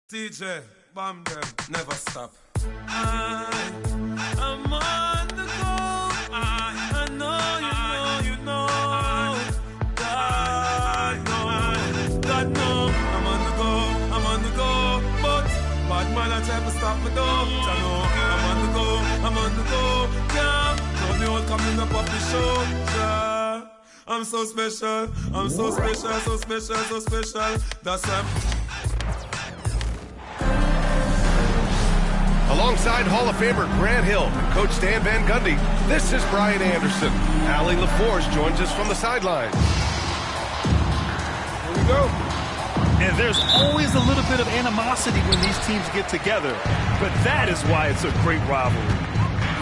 DJ, bomb them, never stop. I'm on the go. I know, you know. God know, I'm on the go. But bad man I try to stop me though. I know, I'm on the go. Yeah, love me all coming up off the show. Yeah. I'm so special, so special. That's why Alongside Hall of Famer Grant Hill and Coach Stan Van Gundy, this is Brian Anderson. Allie LaForce joins us from the sidelines. Here we go. And there's always a little bit of animosity when these teams get together, but that is why it's a great rivalry.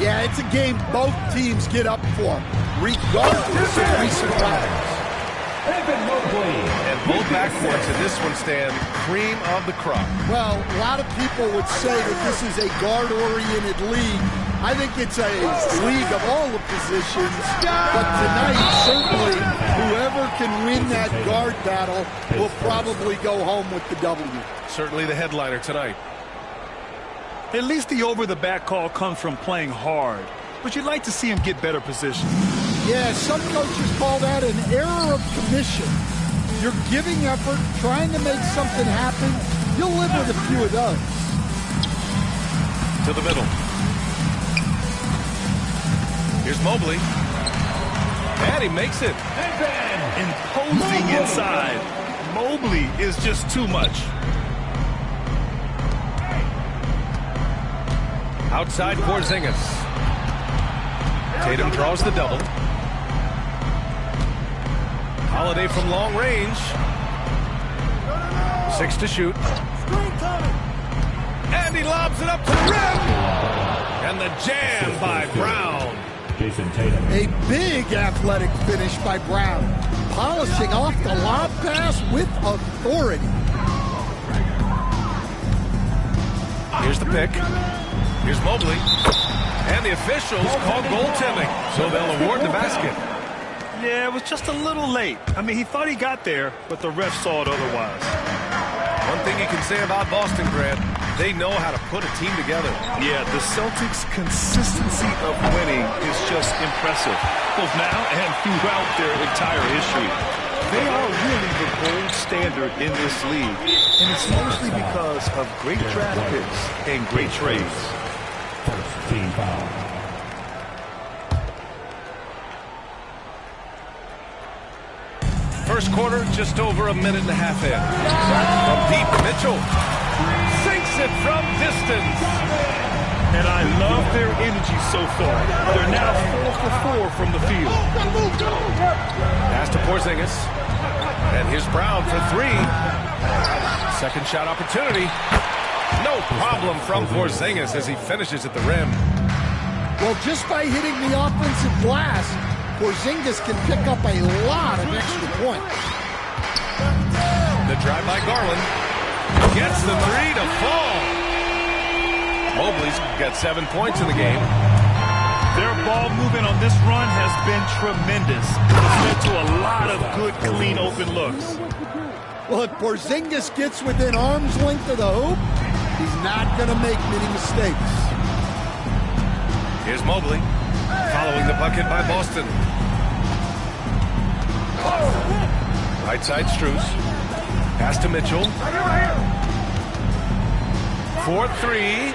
Yeah, it's a game both teams get up for, regardless of recent rivals. And both backcourts in this one stand cream of the crop. Well, a lot of people would say that this is a guard-oriented league. I think it's a league of all the positions, but tonight, certainly, whoever can win that guard battle will probably go home with the W. Certainly the headliner tonight. At least the over-the-back call comes from playing hard, but you'd like to see him get better position. Yeah, some coaches call that an error of commission. You're giving effort, trying to make something happen. You'll live with a few of those. To the middle. Here's Mobley. And he makes it. Imposing inside. Mobley is just too much. Outside Porzingis. Tatum draws the double. Holiday from long range. 6 to shoot. And he lobs it up to the rim. And the jam by Brown. A big athletic finish by Brown. Polishing off the lob pass with authority. Here's the pick. Here's Mobley. And the officials call goaltending, so they'll award the basket. Yeah, it was just a little late. I mean, he thought he got there, but the ref saw it otherwise. One thing you can say about Boston, Grant, they know how to put a team together. Yeah, the Celtics' consistency of winning is just impressive, both now and throughout their entire history. They are really the gold standard in this league, and it's mostly because of great draft picks and great trades. First team foul. First quarter, just over a minute and a half in. From deep, Mitchell sinks it from distance. And I love their energy so far. They're now 4 for 4 from the field. Pass to Porzingis. And here's Brown for 3. Second shot opportunity. No problem from Porzingis as he finishes at the rim. Well, just by hitting the offensive glass, Porzingis can pick up a lot of extra points. The drive by Garland. Gets the 3 to fall. Mobley's got 7 points in the game. Their ball movement on this run has been tremendous. It's led to a lot of good, clean, open looks. Well, if Porzingis gets within arm's length of the hoop, he's not going to make many mistakes. Here's Mobley, following the bucket by Boston. Right side, Strus. Pass to Mitchell. 4-3.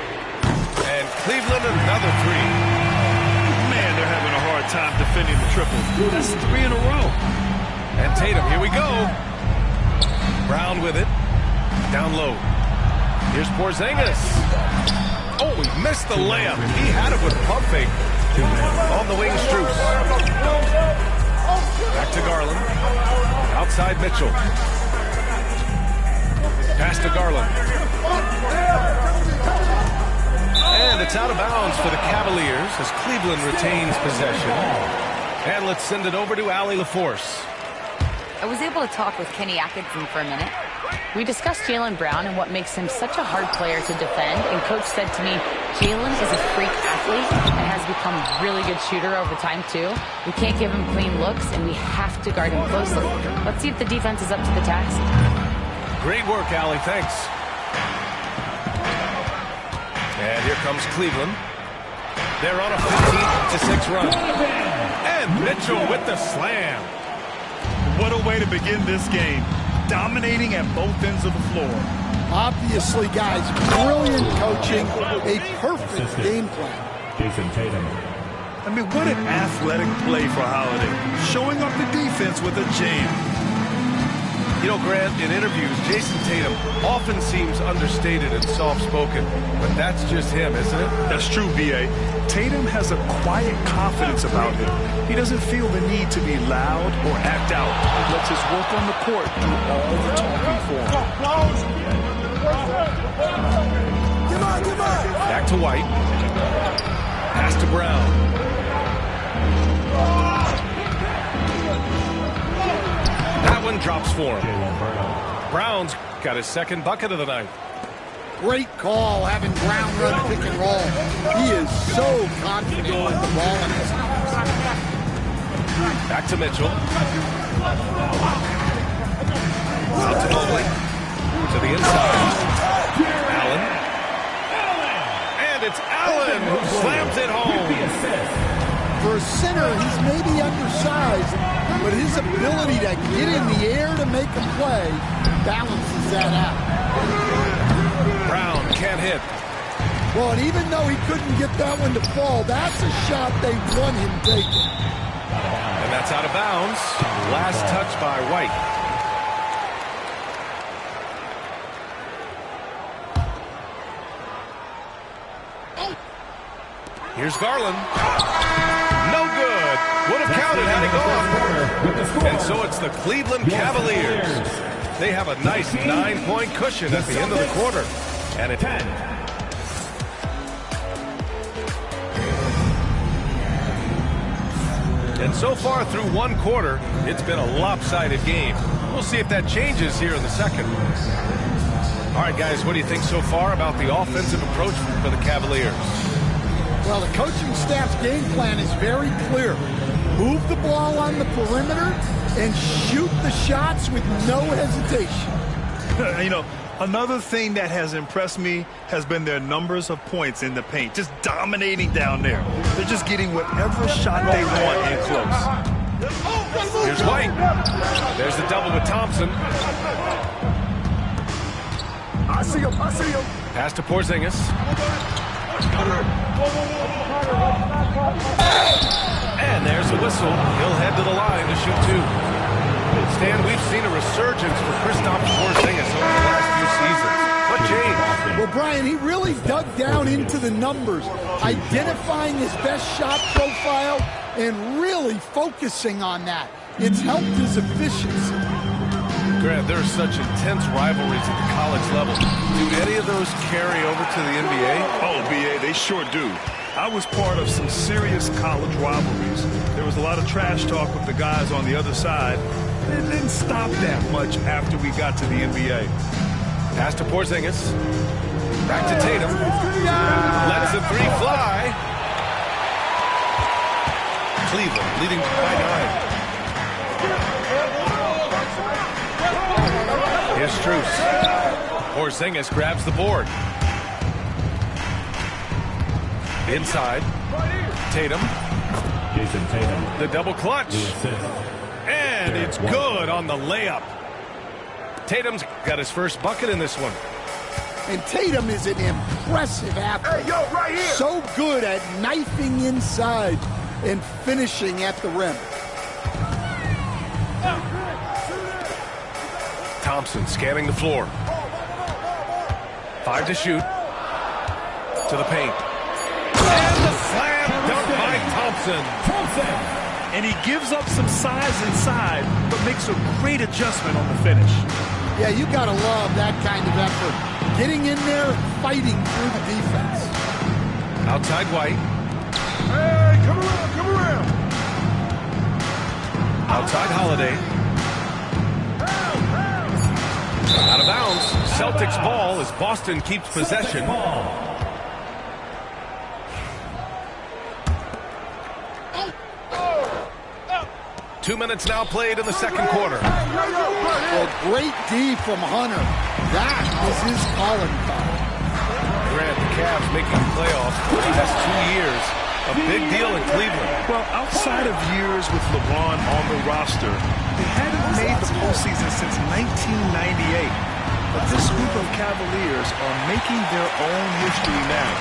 And Cleveland another 3. Man, they're having a hard time defending the triple. That's 3 in a row. And Tatum, here we go. Brown with it. Down low. Here's Porzingis. Oh, he missed the layup. He had it with pump fake. On the wing, Strus. Back to Garland. Outside Mitchell. Pass to Garland. And it's out of bounds for the Cavaliers as Cleveland retains possession. And let's send it over to Allie LaForce. I was able to talk with Kenny Atkinson for a minute. We discussed Jaylen Brown and what makes him such a hard player to defend, and Coach said to me, Jaylen is a freak athlete and has become a really good shooter over time too. We can't give him clean looks, and we have to guard him closely. Let's see if the defense is up to the task. Great work, Allie. Thanks. comes Cleveland. They're on a 15-6 run. And Mitchell with the slam. What a way to begin this game. Dominating at both ends of the floor. Obviously, guys, brilliant coaching, a perfect game plan. Jason Tatum. I mean, what an athletic play for Holiday. Showing up the defense with a jam. You know, Grant, in interviews, Jason Tatum often seems understated and soft-spoken, but that's just him, isn't it? That's true, B.A. Tatum has a quiet confidence about him. He doesn't feel the need to be loud or act out. He lets his work on the court do all the talking for him. Back to White. Pass to Brown. That one drops for him. Brown's got his second bucket of the night. Great call having Brown run pick and roll. He is so confident with the ball in his hands. Back to Mitchell. Out to Mobley. To the inside. Allen. And it's Allen who slams it home. For a center, he's maybe undersized, but his ability to get in the air to make a play balances that out. Brown can't hit. Well, and even though he couldn't get that one to fall, that's a shot they want him taking. And that's out of bounds. Last touch by White. Here's Garland. No good. Would have counted had it gone. And so it's the Cleveland Cavaliers. They have a nice 9-point cushion at the end of the quarter. And it's 10. And so far through one quarter, it's been a lopsided game. We'll see if that changes here in the second. All right, guys, what do you think so far about the offensive approach for the Cavaliers? Well, the coaching staff's game plan is very clear. Move the ball on the perimeter and shoot the shots with no hesitation. You know, another thing that has impressed me has been their numbers of points in the paint. Just dominating down there. They're just getting whatever shot they want in close. Here's White. There's the double with Thompson. I see him. Pass to Porzingis. And there's a whistle. He'll head to the line to shoot two. Stan, we've seen a resurgence for Kristaps Porzingis over the last few seasons. What changed? Well, Brian, he really dug down into the numbers, identifying his best shot profile and really focusing on that. It's helped his efficiency. Grant, there are such intense rivalries at the college level. Do any of those carry over to the NBA? Oh, B.A., they sure do. I was part of some serious college rivalries. There was a lot of trash talk with the guys on the other side. It didn't stop that much after we got to the NBA. Pass to Porzingis. Back to Tatum. Lets the three fly. Cleveland leading by 9. Here's Strus. Porzingis grabs the board. Inside. Tatum. Jason Tatum. The double clutch. And it's good on the layup. Tatum's got his first bucket in this one. And Tatum is an impressive athlete. Hey, yo, right here. So good at knifing inside and finishing at the rim. Thompson scanning the floor. 5 to shoot. To the paint. And the slam dunk by Thompson. And he gives up some size inside, but makes a great adjustment on the finish. Yeah, you got to love that kind of effort. Getting in there, fighting through the defense. Outside White. Hey, come around. Outside Holiday. Out of bounds. Celtics ball as Boston keeps possession. 2 minutes now played in the second quarter. Well, great D from Hunter. That is his calling card. Grant, the Cavs making the playoffs for the last 2 years. A big deal in Cleveland. Well, outside of years with LeBron on the roster, they hadn't made the postseason since 1998. But this group of Cavaliers are making their own history now.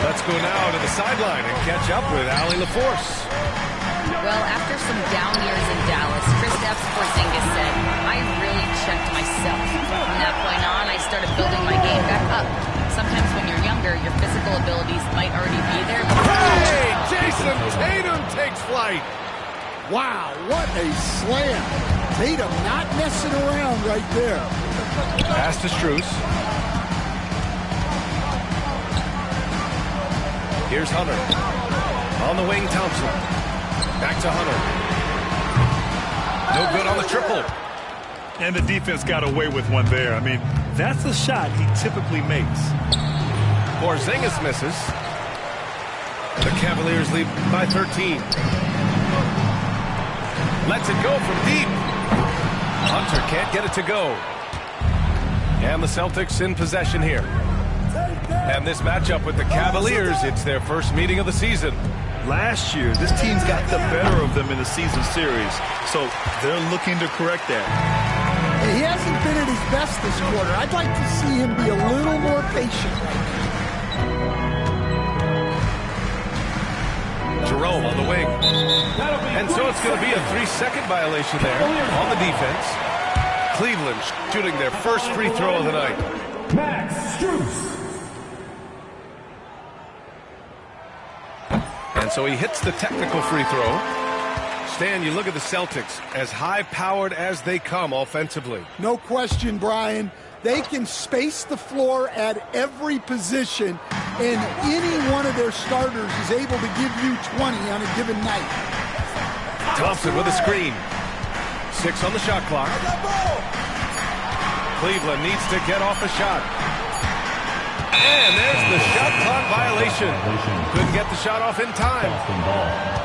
Let's go now to the sideline and catch up with Allie LaForce. Well, after some down years in Dallas, Kristaps Porzingis said, I really checked myself. From that point on, I started building my game back up. Sometimes when you're younger, your physical abilities might already be there. Hey, Jason Tatum takes flight. Wow, what a slam. Tatum not messing around right there. Pass to Strus. Here's Hunter. On the wing, Thompson. Back to Hunter. No good on the triple. And the defense got away with one there. I mean, that's a shot he typically makes. Porzingis misses. The Cavaliers lead by 13. Lets it go from deep. Hunter can't get it to go. And the Celtics in possession here. And this matchup with the Cavaliers, it's their first meeting of the season. Last year, this team's got the better of them in the season series, so they're looking to correct that. He hasn't been at his best this quarter. I'd like to see him be a little more patient. Jerome on the wing. And so it's going to be a 3-second violation there on the defense. Cleveland shooting their first free throw of the night. Max Strus. And so he hits the technical free throw. Stan, you look at the Celtics, as high-powered as they come offensively. No question, Brian. They can space the floor at every position, and any one of their starters is able to give you 20 on a given night. Thompson with a screen. 6 on the shot clock. Cleveland needs to get off a shot. And there's the shot clock violation. Couldn't get the shot off in time. Boston ball.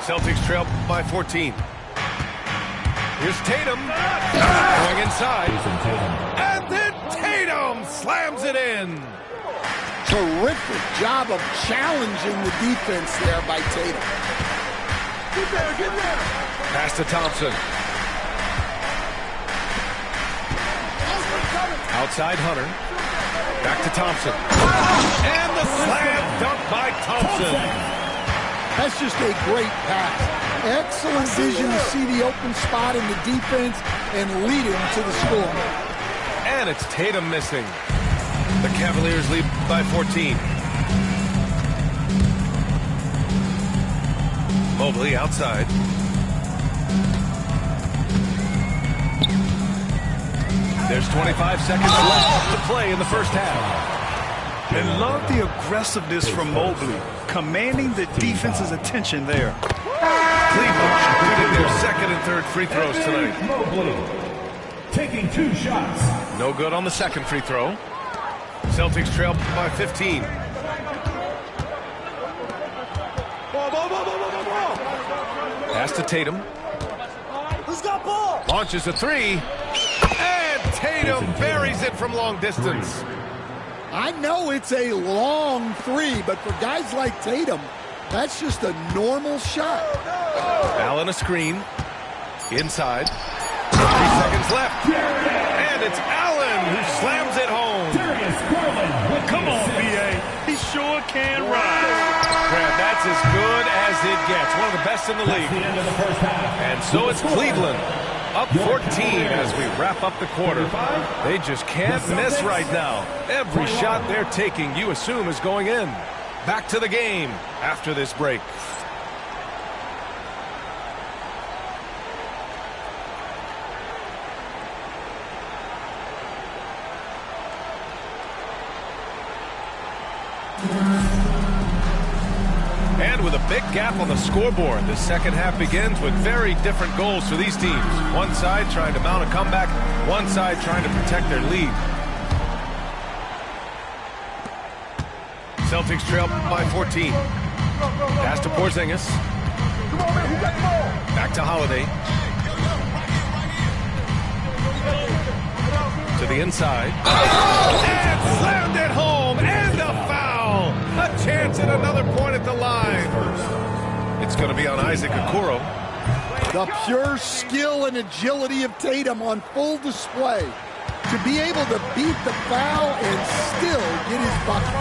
Celtics trail by 14. Here's Tatum. Going inside. Jason Tatum. And then Tatum slams it in. Terrific job of challenging the defense there by Tatum. Get there. Pass to Thompson. Outside Hunter. Back to Thompson. And the slam dunk by Thompson. That's just a great pass. Excellent vision to see the open spot in the defense and lead him to the score. And it's Tatum missing. The Cavaliers lead by 14. Mobley outside. There's 25 seconds left to play in the first half. And love the aggressiveness from Mobley, commanding the defense's attention there. Cleveland shooting their second and third free throws tonight. Mobley taking 2 shots. No good on the second free throw. Celtics trail by 15. Pass to Tatum. Who's got ball? Launches a 3. And Tatum buries it from long distance. I know it's a long 3, but for guys like Tatum, that's just a normal shot. Allen a screen. Inside. 3 seconds left. And it's Allen who slams it home. Come on, B.A. He sure can ride. Grant, that's as good as it gets. One of the best in the league. And so it's Cleveland. Up 14 as we wrap up the quarter. They just can't miss right now. Every shot they're taking, you assume, is going in. Back to the game after this break. And with a big gap on the scoreboard, the second half begins with very different goals for these teams. One side trying to mount a comeback, one side trying to protect their lead. Celtics trail by 14. Pass to Porzingis. Back to Holiday. To the inside. And slammed it home. And a foul. A chance at another point at the line. It's going to be on Isaac Okoro. The pure skill and agility of Tatum on full display. To be able to beat the foul and still get his bucket.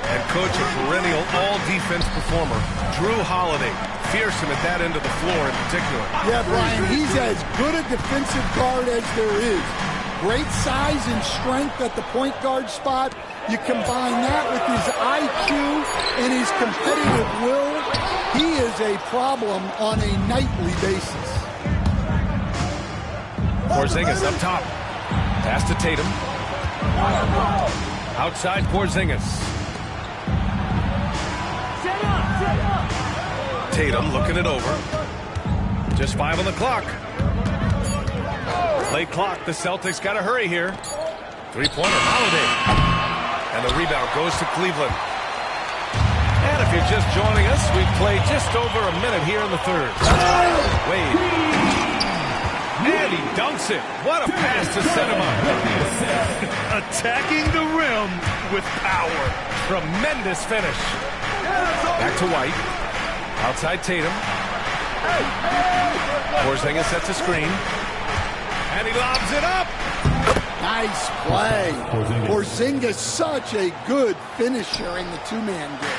And coach, a perennial all-defense performer, Drew Holiday. Fearsome at that end of the floor in particular. Yeah, Brian, he's as good a defensive guard as there is. Great size and strength at the point guard spot. You combine that with his IQ and his competitive will, he is a problem on a nightly basis. Porzingis up top. Pass to Tatum. Outside Porzingis. Tatum looking it over. Just 5 on the clock. Play clock. The Celtics got to hurry here. Three-pointer, Holiday. And the rebound goes to Cleveland. And if you're just joining us, we've played just over a minute here in the third. Wade. And he dunks it. What a pass to set him up. Attacking the rim with power. Tremendous finish. Back to White. Outside Tatum. Porzingis sets a screen. And he lobs it up. Nice play. Porzingis, such a good finisher in the two-man game.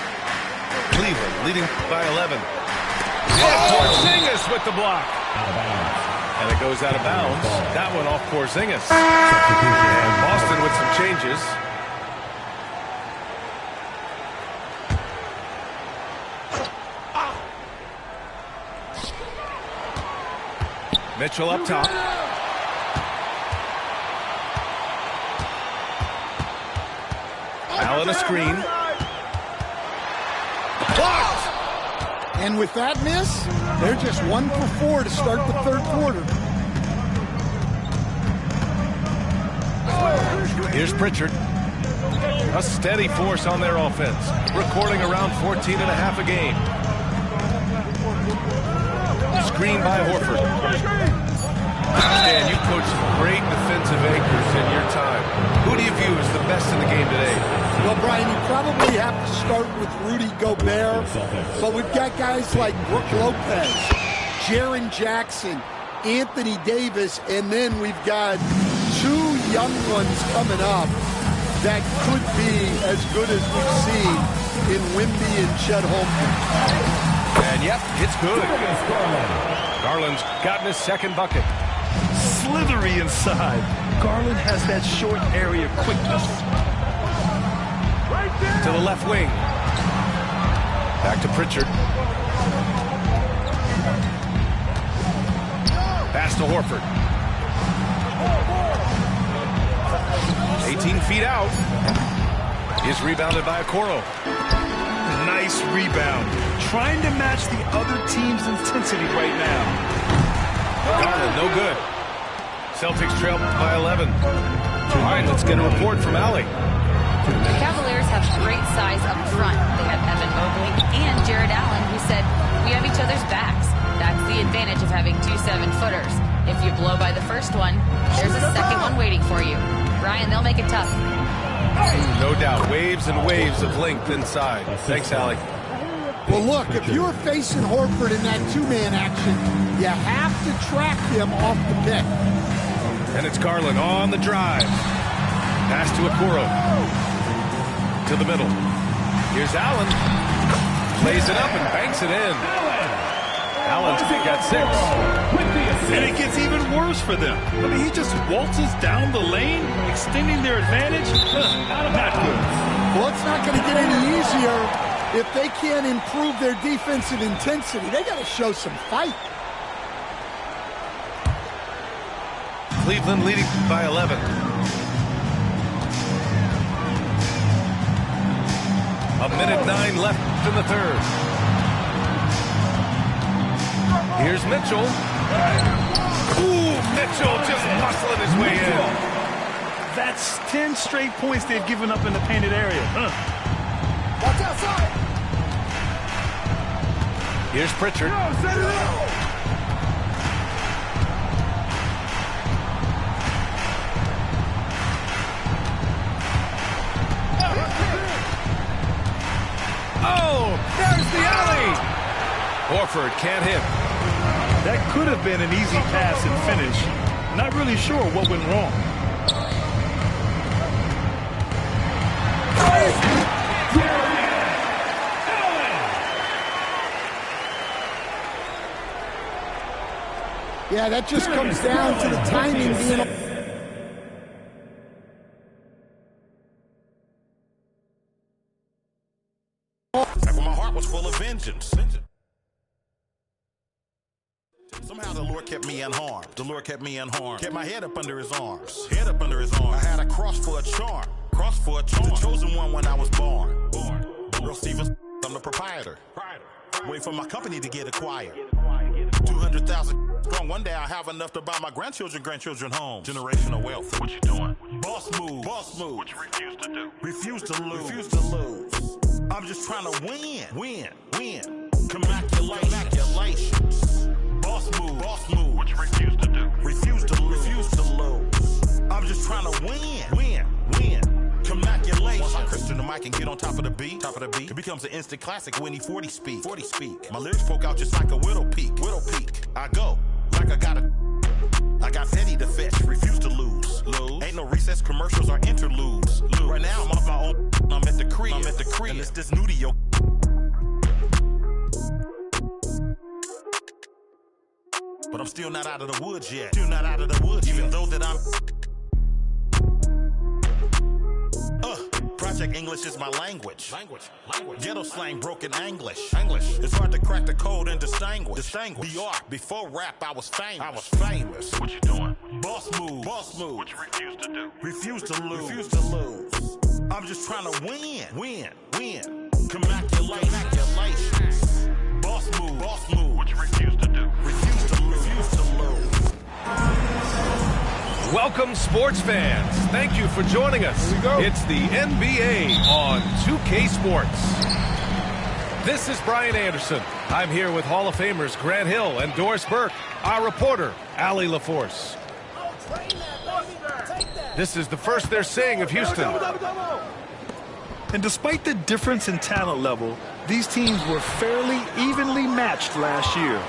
Cleveland leading by 11. And Porzingis with the block. And it goes out of bounds. That one off Porzingis. And Boston with some changes. Mitchell up top. Allen a screen. Blocked! And with that miss, they're just 1 for 4 to start the third quarter. Here's Pritchard. A steady force on their offense. Recording around 14 and a half a game. Screen by Horford. Dan, you coached some great defensive anchors in your time. Who do you view as the best in the game today? Well, Brian, you probably have to start with Rudy Gobert, but we've got guys like Brook Lopez, Jaren Jackson, Anthony Davis, and then we've got 2 young ones coming up that could be as good as we've seen in Wemby and Chet Holmgren. And yep, it's good. Garland's gotten his second bucket. Slithery inside. Garland has that short area quickness. To the left wing. Back to Pritchard. Pass to Horford. 18 feet out. Is rebounded by Okoro. Nice rebound. Trying to match the other team's intensity right now. Garland, no good. Celtics trail by 11. All right, let's get a report from Allie. The Cavaliers have great size up front. They have Evan Mobley and Jared Allen, who said, we have each other's backs. That's the advantage of having 2 7-footers. If you blow by the first one, there's a second one waiting for you. Brian, they'll make it tough. No doubt. Waves and waves of length inside. Thanks, Allie. Well, look, if you're facing Horford in that 2-man action, you have to track him off the pick. And it's Garland on the drive. Pass to Okoro. To the middle. Here's Allen. Plays it up and banks it in. Allen's got 6. And it gets even worse for them. I mean, he just waltzes down the lane, extending their advantage. Not good. Well, it's not going to get any easier if they can't improve their defensive intensity. They got to show some fight. Cleveland leading by 11. A minute 9 left in the third. Here's Mitchell. Ooh, Mitchell just muscling his way in. That's 10 straight points they've given up in the painted area. Here's Pritchard. Oh, there's the alley. Horford can't hit. That could have been an easy pass and finish. Not really sure what went wrong. Yeah, that just comes down to the timing being... When my heart was full of vengeance. Somehow the Lord kept me unharmed. The Lord kept me unharmed. Kept my head up under his arms. Head up under his arms. I had a cross for a charm. Cross for a charm. The chosen one when I was born. Earl Stevens, I'm the proprietor. Wait for my company to get acquired. 200,000 strong. One day I have enough to buy my grandchildren homes. Generational wealth. What you doing? Boss move. Boss move. What you refuse to do? Refuse to lose. Refuse to lose. I'm just trying to win. Win. Win. Congratulations. Boss move. Boss move. What you refuse to do? Refuse to lose. Refuse to lose. I'm just trying to win. Win. Win. Congratulations. Once I Christian the mic and get on top of the beat, it becomes an instant classic when he 40 speak. My lyrics poke out just like a widow peak. I go like I got petty to fetch, refuse to lose. Ain't no recess commercials or interludes. Right now I'm off my own. I'm at the crib. And it's this new to your. But I'm still not out of the woods yet. Even though that I'm. Project English is my language. Ghetto slang, broken English. It's hard to crack the code and distinguish. BR, before rap, I was famous. What you doing? Boss move. What you refuse to do? Refuse to lose. I'm just trying to win. Congratulations. Boss move. What you refuse to do? Refuse to lose. Welcome, sports fans. Thank you for joining us. It's the NBA on 2K Sports. This is Brian Anderson. I'm here with Hall of Famers Grant Hill and Doris Burke, our reporter, Allie LaForce. This is the first they're saying of Houston. And despite the difference in talent level, these teams were fairly evenly matched last year.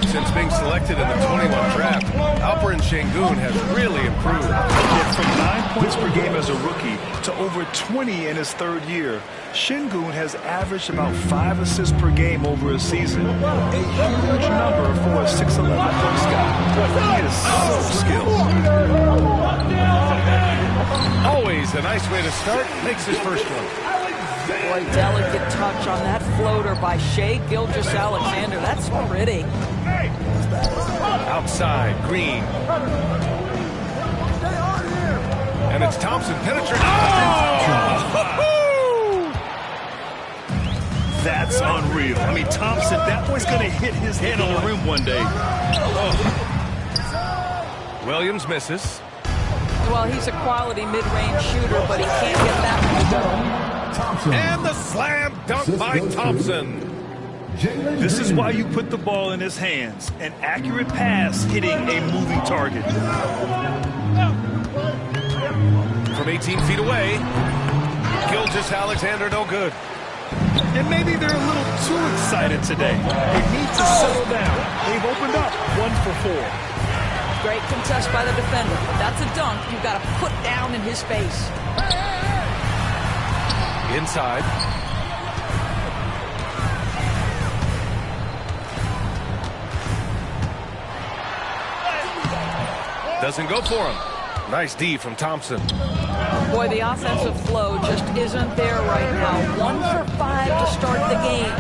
Since being selected in the 21 draft, Alperen Sengun has really improved. Yet from 9 points per game as a rookie to over 20 in his third year, Sengun has averaged about 5 assists per game over a season. A huge number for a 6'11" post guy. He is so skilled. Always a nice way to start. Makes his first one. Boy, delicate touch on that floater by Shai Gilgeous-Alexander. That's pretty. Outside, Green. And it's Thompson penetrating. Oh! That's unreal. I mean, Thompson, that boy's going to hit his head on the rim one day. Oh. Williams misses. Well, he's a quality mid-range shooter, but he can't get that one done. And the slam dunk by Thompson. This is why you put the ball in his hands. An accurate pass hitting a moving target. From 18 feet away, Gilgeous-Alexander no good. And maybe they're a little too excited today. They need to settle down. They've opened up 1 for 4. Great contest by the defender. That's a dunk you've got to put down in his face. Inside. Doesn't go for him. Nice D from Thompson. Boy, the offensive flow just isn't there right now. 1 for 5 to start the game.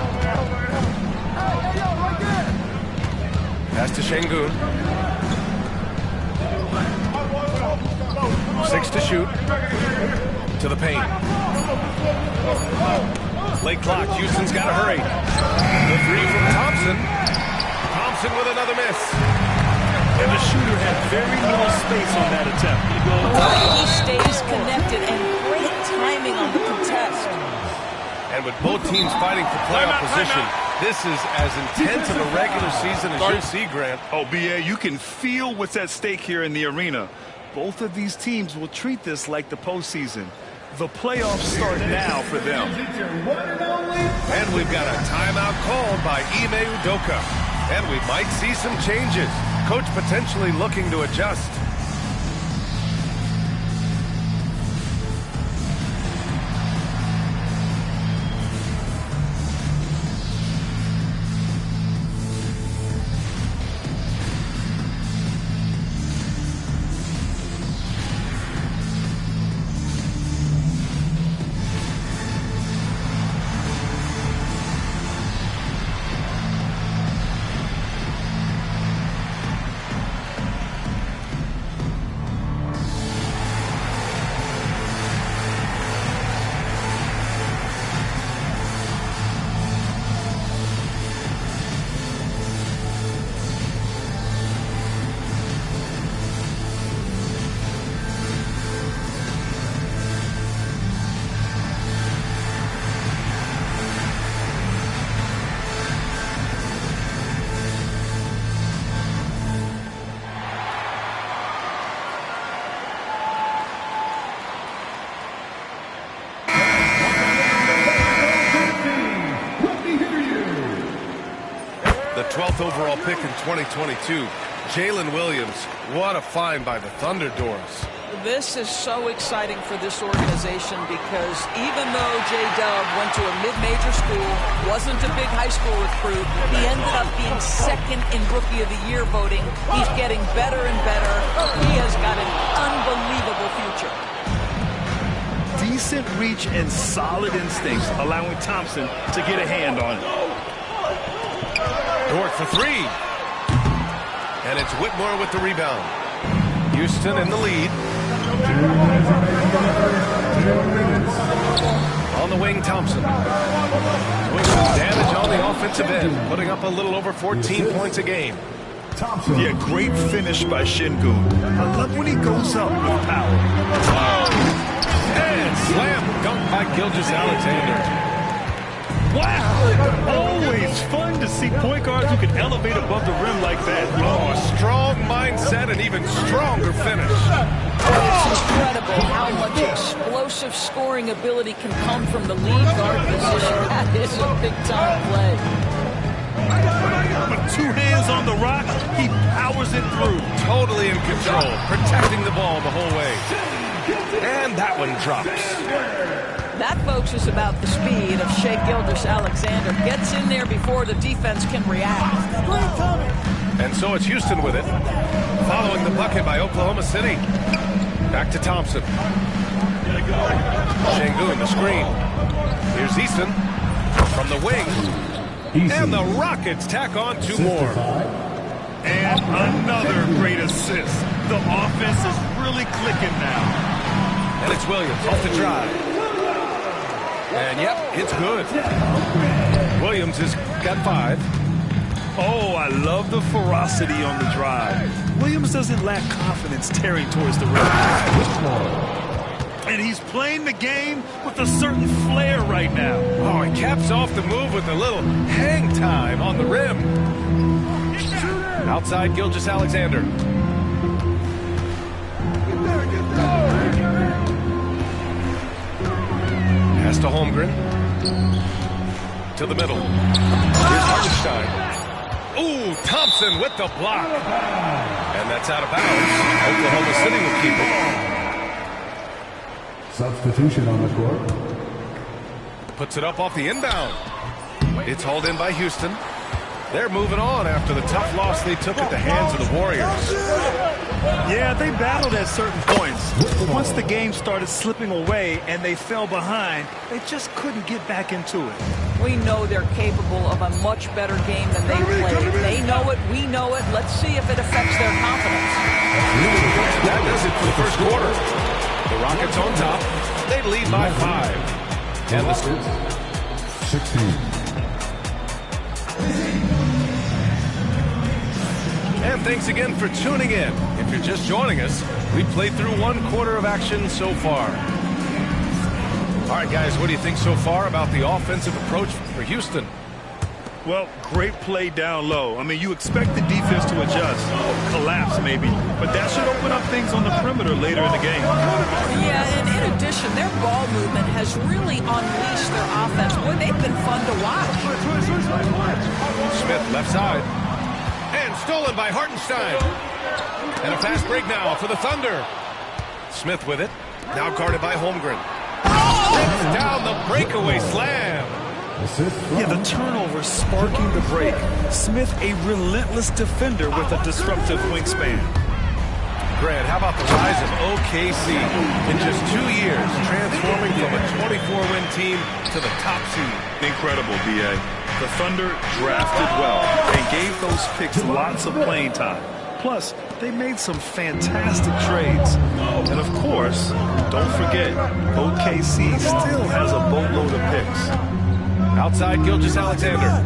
Pass to Sengun. 6 to shoot. To the paint. Late clock. Houston's got to hurry. The 3 from Thompson. Thompson with another miss. And the shooter had very little space on that attempt. He stays connected, and great timing on the contest. And with both teams fighting for playoff position, this is as intense of a regular season as you'll see, Grant. Oh, B.A., you can feel what's at stake here in the arena. Both of these teams will treat this like the postseason. The playoffs start now for them. And we've got a timeout called by Ime Udoka. And we might see some changes. Coach potentially looking to adjust. The 12th overall pick in 2022, Jalen Williams. What a find by the Thunder Doors. This is so exciting for this organization because even though J-Dub went to a mid-major school, wasn't a big high school recruit, he ended up being second in Rookie of the Year voting. He's getting better and better. He has got an unbelievable future. Decent reach and solid instincts, allowing Thompson to get a hand on it. Dort for three. And it's Whitmore with the rebound. Houston in the lead. On the wing, Thompson. Doing some damage on the offensive end, putting up a little over 14 points a game. Thompson. Yeah, great finish by Şengün. I love when he goes up with power. And slam dunk by Gilgeous-Alexander. Wow! Always fun to see point guards who can elevate above the rim like that. Oh, a strong mindset and even stronger finish. It's incredible how much explosive scoring ability can come from the lead guard position. That is a big-time play. With two hands on the rock, he powers it through. Totally in control, protecting the ball the whole way. And that one drops. That, folks, is about the speed of Shai Gilgeous-Alexander. Gets in there before the defense can react. And so it's Houston with it. Following the bucket by Oklahoma City. Back to Thompson. Şengün, the screen. Here's Easton from the wing. And the Rockets tack on two more. And another great assist. The offense is really clicking now. And it's Williams off the drive. And yep, it's good. Williams has got 5. Oh, I love the ferocity on the drive. Williams doesn't lack confidence tearing towards the rim. And he's playing the game with a certain flair right now. Oh, he caps off the move with a little hang time on the rim. Outside Gilgeous-Alexander. Pass to Holmgren. To the middle. Here's Hartenstein. Ooh, Thompson with the block. And that's out of bounds. Oklahoma City will keep it. Substitution on the court. Puts it up off the inbound. It's hauled in by Houston. They're moving on after the tough loss they took at the hands of the Warriors. Yeah, they battled at certain points. But once the game started slipping away and they fell behind, they just couldn't get back into it. We know they're capable of a much better game than they played. They know it, we know it. Let's see if it affects their confidence. That does it for the first quarter. The Rockets on top. They lead by 5. And the 16. And thanks again for tuning in. If you're just joining us, we played through 1 quarter of action so far. All right, guys, what do you think so far about the offensive approach for Houston? Well, great play down low. I mean, you expect the defense to adjust, collapse maybe, but that should open up things on the perimeter later in the game. Yeah, and in addition, their ball movement has really unleashed their offense. Boy, they've been fun to watch. Smith, left side. And stolen by Hartenstein. And a fast break now for the Thunder. Smith with it. Now guarded by Holmgren. Brings down the breakaway slam. Yeah, the turnover sparking the break. Smith, a relentless defender with a disruptive wingspan. Grant, how about the rise of OKC in just 2 years, transforming from a 24-win team to the top seed? Incredible, B.A. The Thunder drafted well and gave those picks lots of playing time. Plus, they made some fantastic trades. And of course, don't forget, OKC still has a boatload of picks. Outside, Gilgeous-Alexander.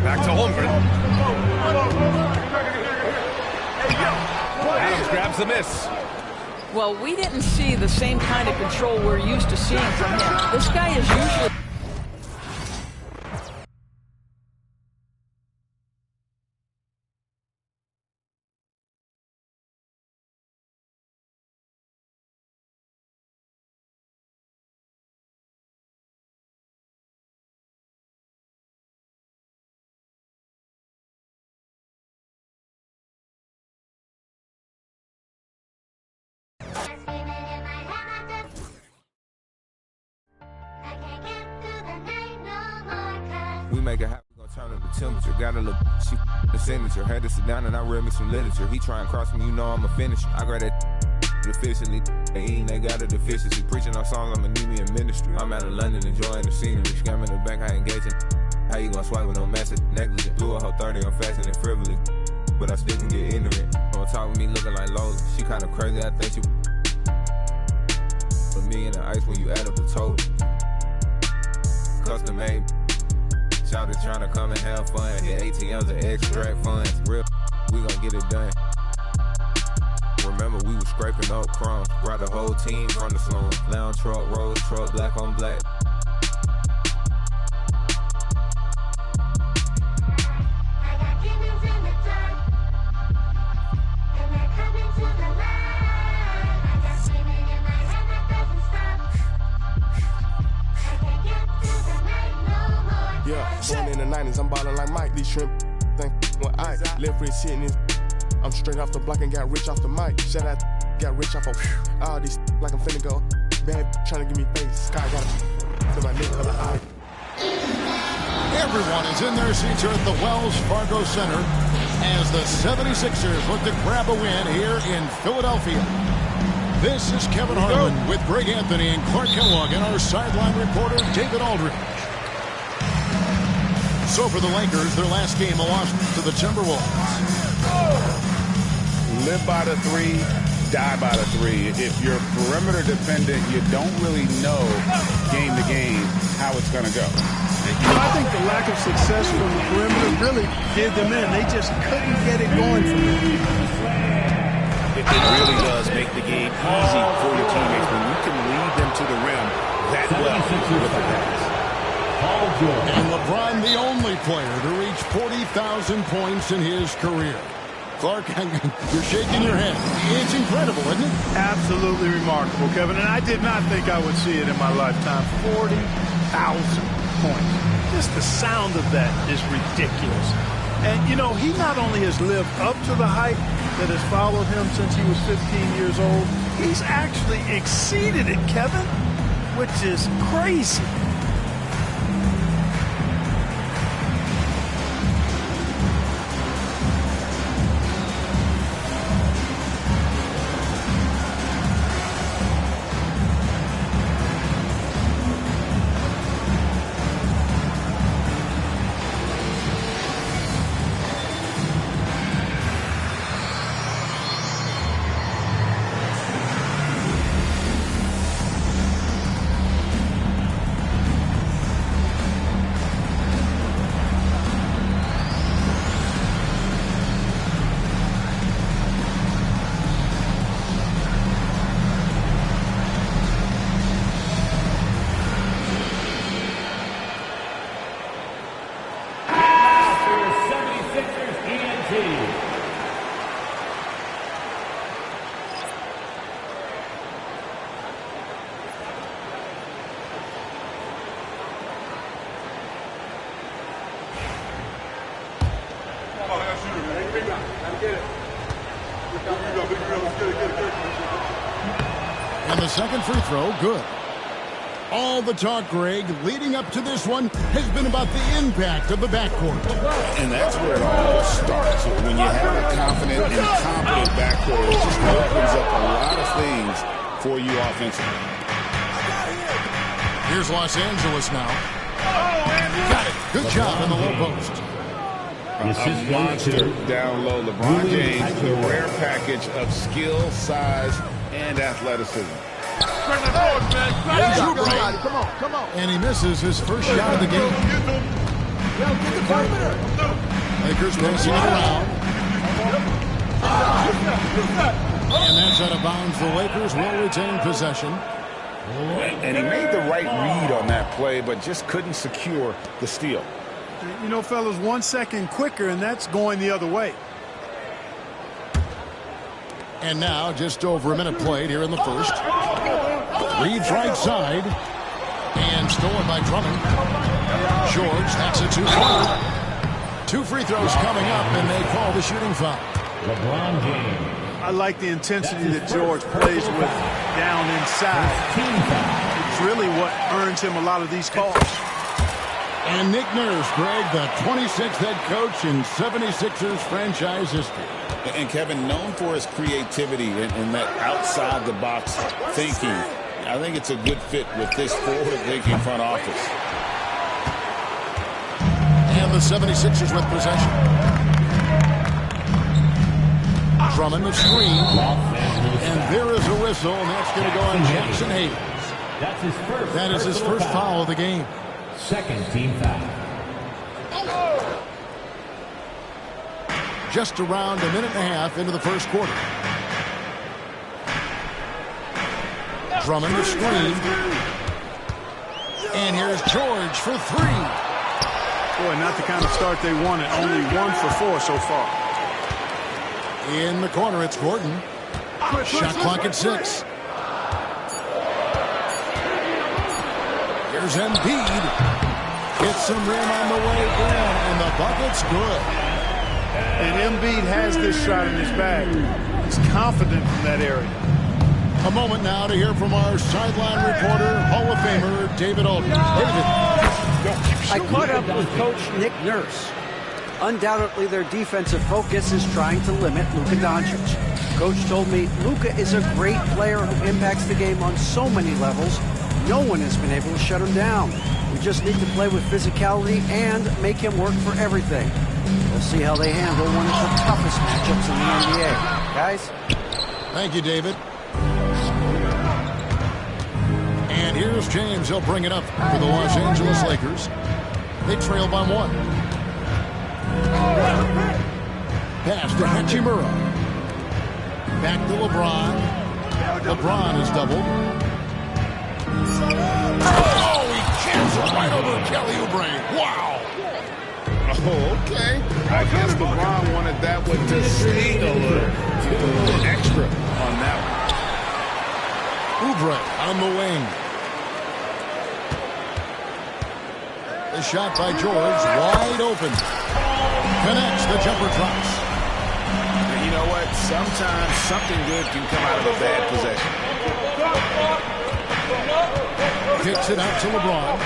Back to Holmgren. Adams grabs the miss. Well, we didn't see the same kind of control we're used to seeing from him. This guy is usually... We make it happen, we gon' turn up the temperature. Got a little she the signature. Had to sit down and I read me some literature. He try and cross me, you know I'm a finisher. I grab that officially. They got a deficiency. Preaching our songs, I'ma need me in ministry. I'm out of London enjoying the scenery. Scamming the bank, I engaging. How you gonna swipe with no message? Negligent. Blew a whole 30, I'm fasting and frivolous. But I still can get ignorant. Don't talk with me looking like Lola. She kinda crazy, I think she for me in the ice when you add up the total. Custom made. Shouted trying to come and have fun. The ATMs are extract funds. Real, we gon' get it done. Remember, we was scraping up crumbs. Brought the whole team from the slum. Lounge truck, rose truck, black on black. Yeah, born in the 90s, I'm ballin' like Mike. These shrimp think when I live free sitting in. I'm straight off the block and got rich off the mic. Shout out, got rich off of all these like I'm finna go. Bad trying to give me face. Sky got to my nigga of the eye. Everyone is in their seats here at the Wells Fargo Center as the 76ers look to grab a win here in Philadelphia. This is Kevin Harlan with Greg Anthony and Clark Kellogg and our sideline reporter David Aldridge. So for the Lakers, their last game, a loss to the Timberwolves. Live by the three, die by the three. If you're perimeter dependent, you don't really know game to game how it's going to go. You know, I think the lack of success from the perimeter really did them in. They just couldn't get it going from them. It really does make the game easy for your teammates when you can lead them to the rim that well with a pass. And LeBron, the only player to reach 40,000 points in his career. Clark, you're shaking your head. It's incredible, isn't it? Absolutely remarkable, Kevin. And I did not think I would see it in my lifetime. 40,000 points. Just the sound of that is ridiculous. And, you know, he not only has lived up to the hype that has followed him since he was 15 years old, he's actually exceeded it, Kevin, which is crazy. And the second free throw, good. All the talk, Greg, leading up to this one has been about the impact of the backcourt. And that's where it all starts. When you have a confident and competent backcourt, it just opens up a lot of things for you offensively. Here's Los Angeles now. Got it. Good job in the low post. A monster down low. LeBron James, the rare package of skill, size, and athleticism. Come on. And he misses his first shot of the game. Lakers passing it around. And that's out of bounds. The Lakers will retain possession. And he made the right read on that play, but just couldn't secure the steal. You know, fellas, 1 second quicker, and that's going the other way. And now, just over a minute played here in the first. Reeves right side. And stolen by Drummond. George, that's a 2-pointer. 2 free throws coming up, and they call the shooting foul. LeBron James. I like the intensity that George plays with down inside. It's really what earns him a lot of these calls. And Nick Nurse, Greg, the 26th head coach in 76ers franchise history. And Kevin, known for his creativity and that outside-the-box thinking, I think it's a good fit with this forward-thinking front office. And the 76ers with possession. Drummond the screen. And there is a whistle, and that's going to go on Jackson Hayes. That is his first foul of the game. Second team foul. Just around a minute and a half into the first quarter. Drummond the screen. And here's George for 3. Boy, not the kind of start they wanted. Only 1 for 4 so far. In the corner, it's Gordon. Shot clock at 6. Here's Embiid. Gets some rim on the way down, and the bucket's good. And Embiid has this shot in his bag. He's confident in that area. A moment now to hear from our sideline reporter, Hall of Famer David Aldridge. David. I caught up with Coach Nick Nurse. Undoubtedly, their defensive focus is trying to limit Luka Doncic. Coach told me Luka is a great player who impacts the game on so many levels. No one has been able to shut him down. We just need to play with physicality and make him work for everything. We'll see how they handle one of the toughest matchups in the NBA. Guys? Thank you, David. And here's James. He'll bring it up for the Los Angeles Lakers. They trail by 1. Pass to Hachimura. Back to LeBron. LeBron is doubled. Oh, he jams it right over Kelly Oubre. Wow. Oh, okay. I guess LeBron wanted that one to sting a little extra on that one. Oubre on the wing. The shot by George, wide open. Connects, the jumper drops. And you know what? Sometimes something good can come out of a bad possession. Kicks it out to LeBron.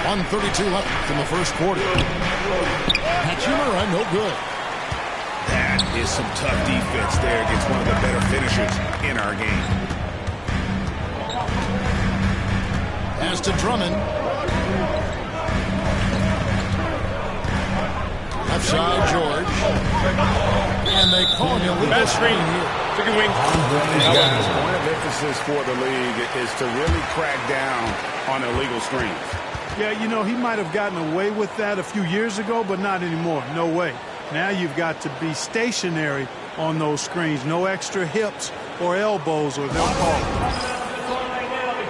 1:32 left in the first quarter. Hachimura, no good. That is some tough defense there against one of the better finishers in our game. Pass to Drummond. Left side, George. And they call him illegal screen here. Chicken wing. Guys, point of emphasis for the league is to really crack down on illegal screens. Yeah, you know, he might have gotten away with that a few years ago, but not anymore. No way. Now you've got to be stationary on those screens. No extra hips or elbows, or they'll call.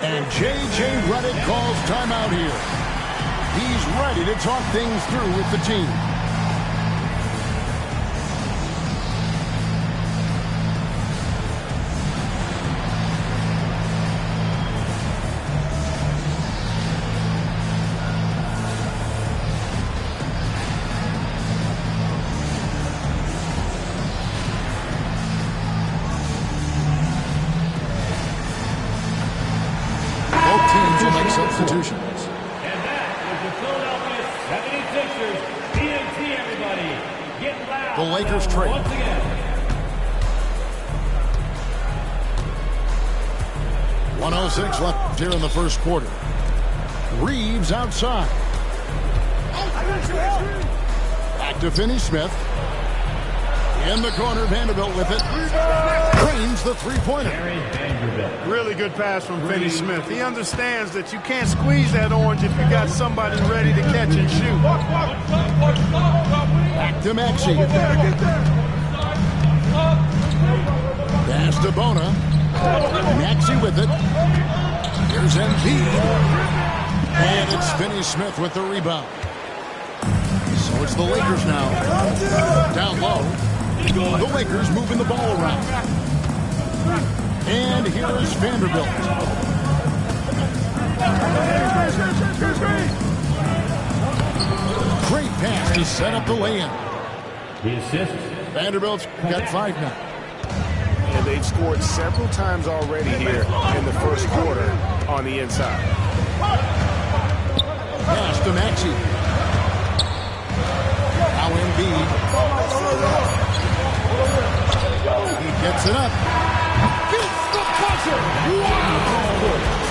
And J.J. Redick calls timeout here. He's ready to talk things through with the team. substitutions. And that was the Philadelphia 76ers. TNT, everybody. Get loud. The Lakers trade. Once again. 1:06 left here in the first quarter. Reeves outside. Back to Finney-Smith. In the corner, Vanderbilt with it. Drains the three-pointer. Really good pass from Finney-Smith. He understands that you can't squeeze that orange if you got somebody ready to catch and shoot. Back to Maxey. Pass to Bona. Maxey with it. Here's Embiid. And it's Finney-Smith with the rebound. So it's the Lakers now. Down low. The Lakers moving the ball around. And here is Vanderbilt. Great pass to set up the lay-in. The assist. Vanderbilt's got 5 now. And they've scored several times already here in the first quarter on the inside. Pass to Maxey. Now Embiid. He gets it up. Gets the buzzer. Wow!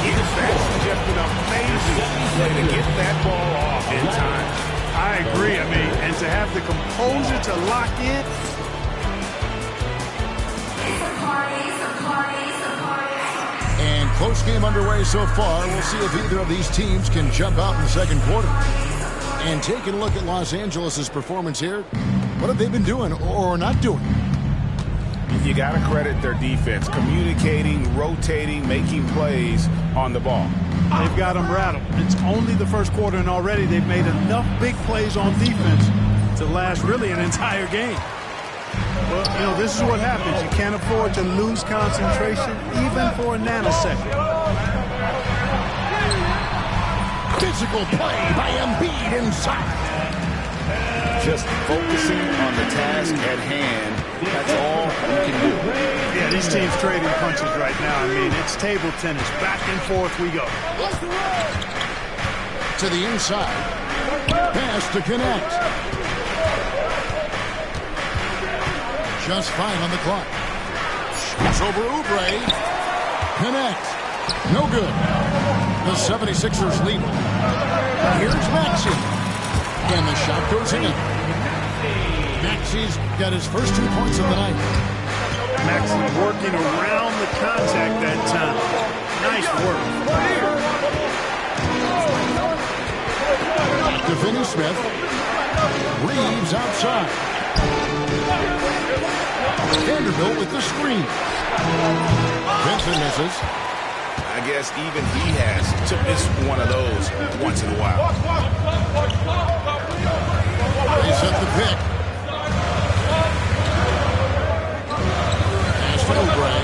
That's just an amazing play to get that ball off in time. I agree. I mean, and to have the composure to lock in. And close game underway so far. We'll see if either of these teams can jump out in the second quarter. And taking a look at Los Angeles' performance here, what have they been doing or not doing? You got to credit their defense, communicating, rotating, making plays on the ball. They've got them rattled. It's only the first quarter, and already they've made enough big plays on defense to last really an entire game. Well, you know, this is what happens. You can't afford to lose concentration even for a nanosecond. Physical play by Embiid inside. Just focusing on the task at hand. That's all you can do. Yeah, these teams trading punches right now. I mean, it's table tennis. Back and forth we go. To the inside. Pass to connect. Just 5 on the clock. Shoots over Oubre. Connect. No good. The 76ers lead. Here's Maxey. And the shot goes in. Maxey's got his first 2 points of the night. Maxey working around the contact that time. Nice work. Back to Finney-Smith. Reeves outside. Vanderbilt with the screen. Vincent misses. I guess even he has to miss one of those once in a while. They set the pick. Pass to Oubre.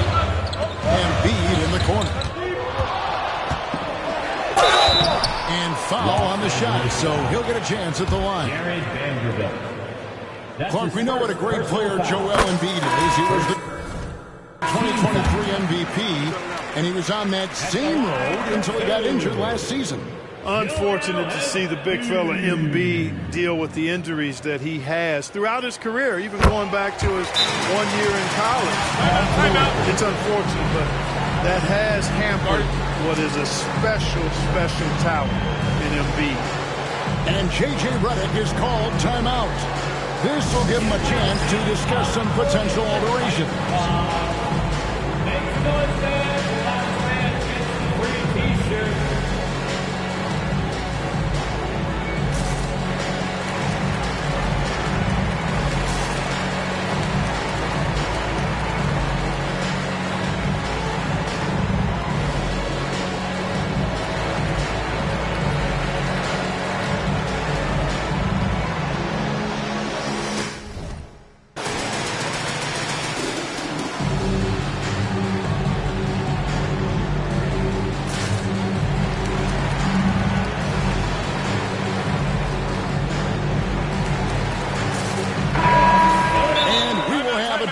Embiid in the corner. And foul on the shot, so he'll get a chance at the line. Clark, we know what a great player Joel Embiid is. He was the 2023 MVP, and he was on that same road until he got injured last season. Unfortunate to see the big fella Embiid deal with the injuries that he has throughout his career, even going back to his 1 year in college. It's unfortunate, but that has hampered what is a special, special talent in Embiid. And J.J. Redick is called timeout. This will give him a chance to discuss some potential alterations.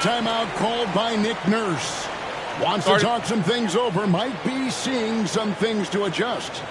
Timeout called by Nick Nurse. Wants to talk some things over. Might be seeing some things to adjust.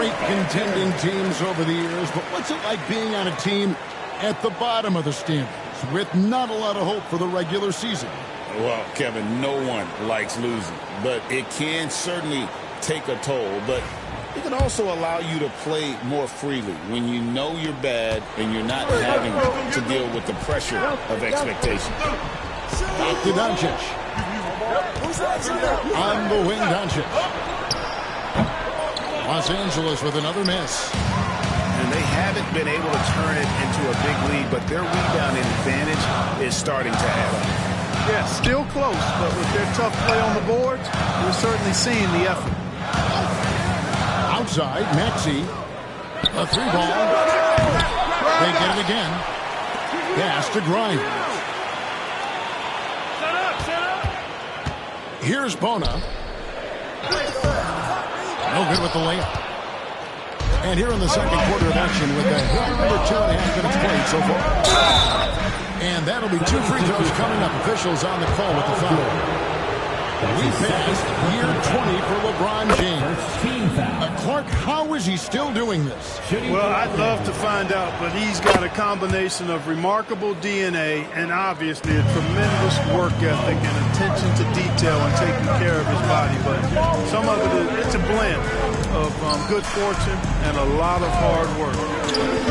great contending teams over the years, but what's it like being on a team at the bottom of the standings with not a lot of hope for the regular season? Well, Kevin, no one likes losing, but it can certainly take a toll. But it can also allow you to play more freely when you know you're bad and you're not having to deal with the pressure of expectation. Back to Doncic. On the wing, Doncic. Los Angeles with another miss. And they haven't been able to turn it into a big lead, but their rebounding advantage is starting to add up. Yeah, still close, but with their tough play on the boards, we're certainly seeing the effort. Outside, Maxey. A three ball. They get it again. Pass to Grimes. Here's Bona. No good with the layup. And here in the second quarter of action with the number 2.5 minutes played so far. And that'll be 2 free throws coming up. Officials on the call with the foul. We passed year 20 for LeBron James. Clark, how is he still doing this? Well, I'd love to find out, but he's got a combination of remarkable DNA and obviously a tremendous work ethic and attention to detail and taking care of his body. But some of it, it's a blend of good fortune and a lot of hard work.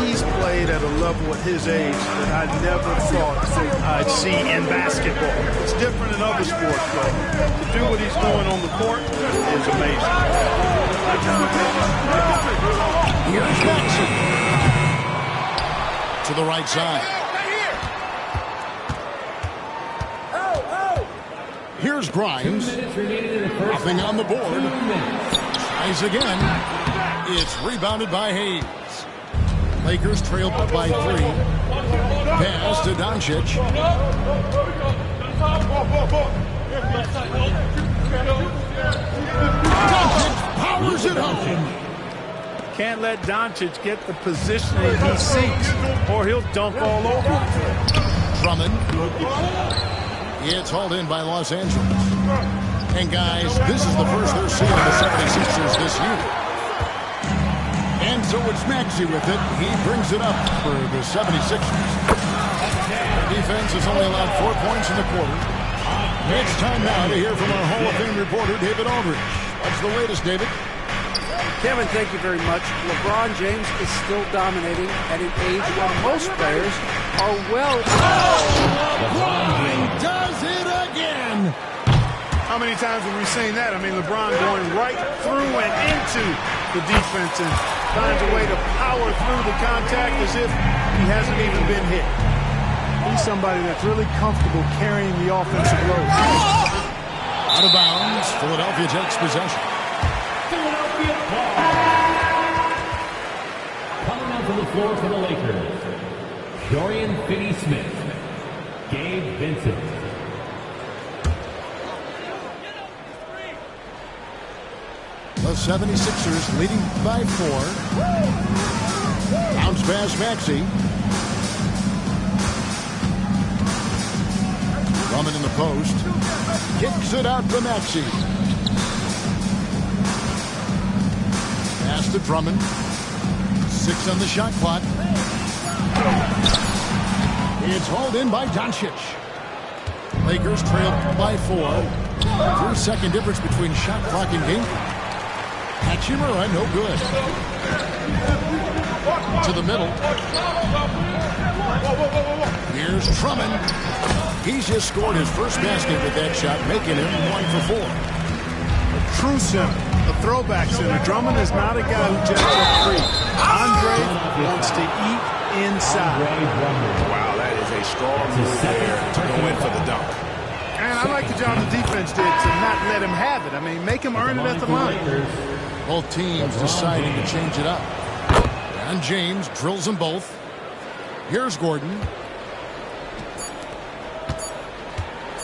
He's played at a level at his age that I never thought I'd see in basketball. It's different in other sports, but to do what he's doing on the court is amazing. Here's Maxey. To the right side. Here's Grimes. Nothing on the board. Tries again. It's rebounded by Hayes. Lakers trail by 3. Pass to Doncic. Doncic powers it home. Can't let Doncic get the positioning he seeks, or he'll dunk all over. Drummond. It's hauled in by Los Angeles. And guys, this is the first they're seeing the 76ers this year. And so it's Maxey with it. He brings it up for the 76ers. The defense has only allowed 4 points in the quarter. It's time now to hear from our Hall of Fame reporter, David Aldridge. What's the latest, David? Kevin, thank you very much. LeBron James is still dominating at an age where most players are well. LeBron does it again. How many times have we seen that? I mean, LeBron going right through and into the defense and finds a way to power through the contact as if he hasn't even been hit. He's somebody that's really comfortable carrying the offensive load. Out of bounds. Philadelphia takes possession. Philadelphia ball. Coming out to the floor for the Lakers, Dorian Finney-Smith, Gabe Vincent. The 76ers leading by 4. Bounce pass, Maxey. Drummond in the post. Kicks it out to Maxey. Pass to Drummond. 6 on the shot clock. It's hauled in by Doncic. Lakers trail by 4. 3-second difference between shot clock and game clock. Hachimura, no good. To the middle. Here's Drummond. He's just scored his first basket with that shot, making him 1 for 4. A true center, a throwback center. Drummond is not a guy who jacks up three. Andre wants to eat inside. Wow, that is a strong move there to go in for the dunk. And I like the job the defense did to not let him have it. I mean, make him earn it at the line. Both teams deciding to change it up. And James drills them both. Here's Gordon.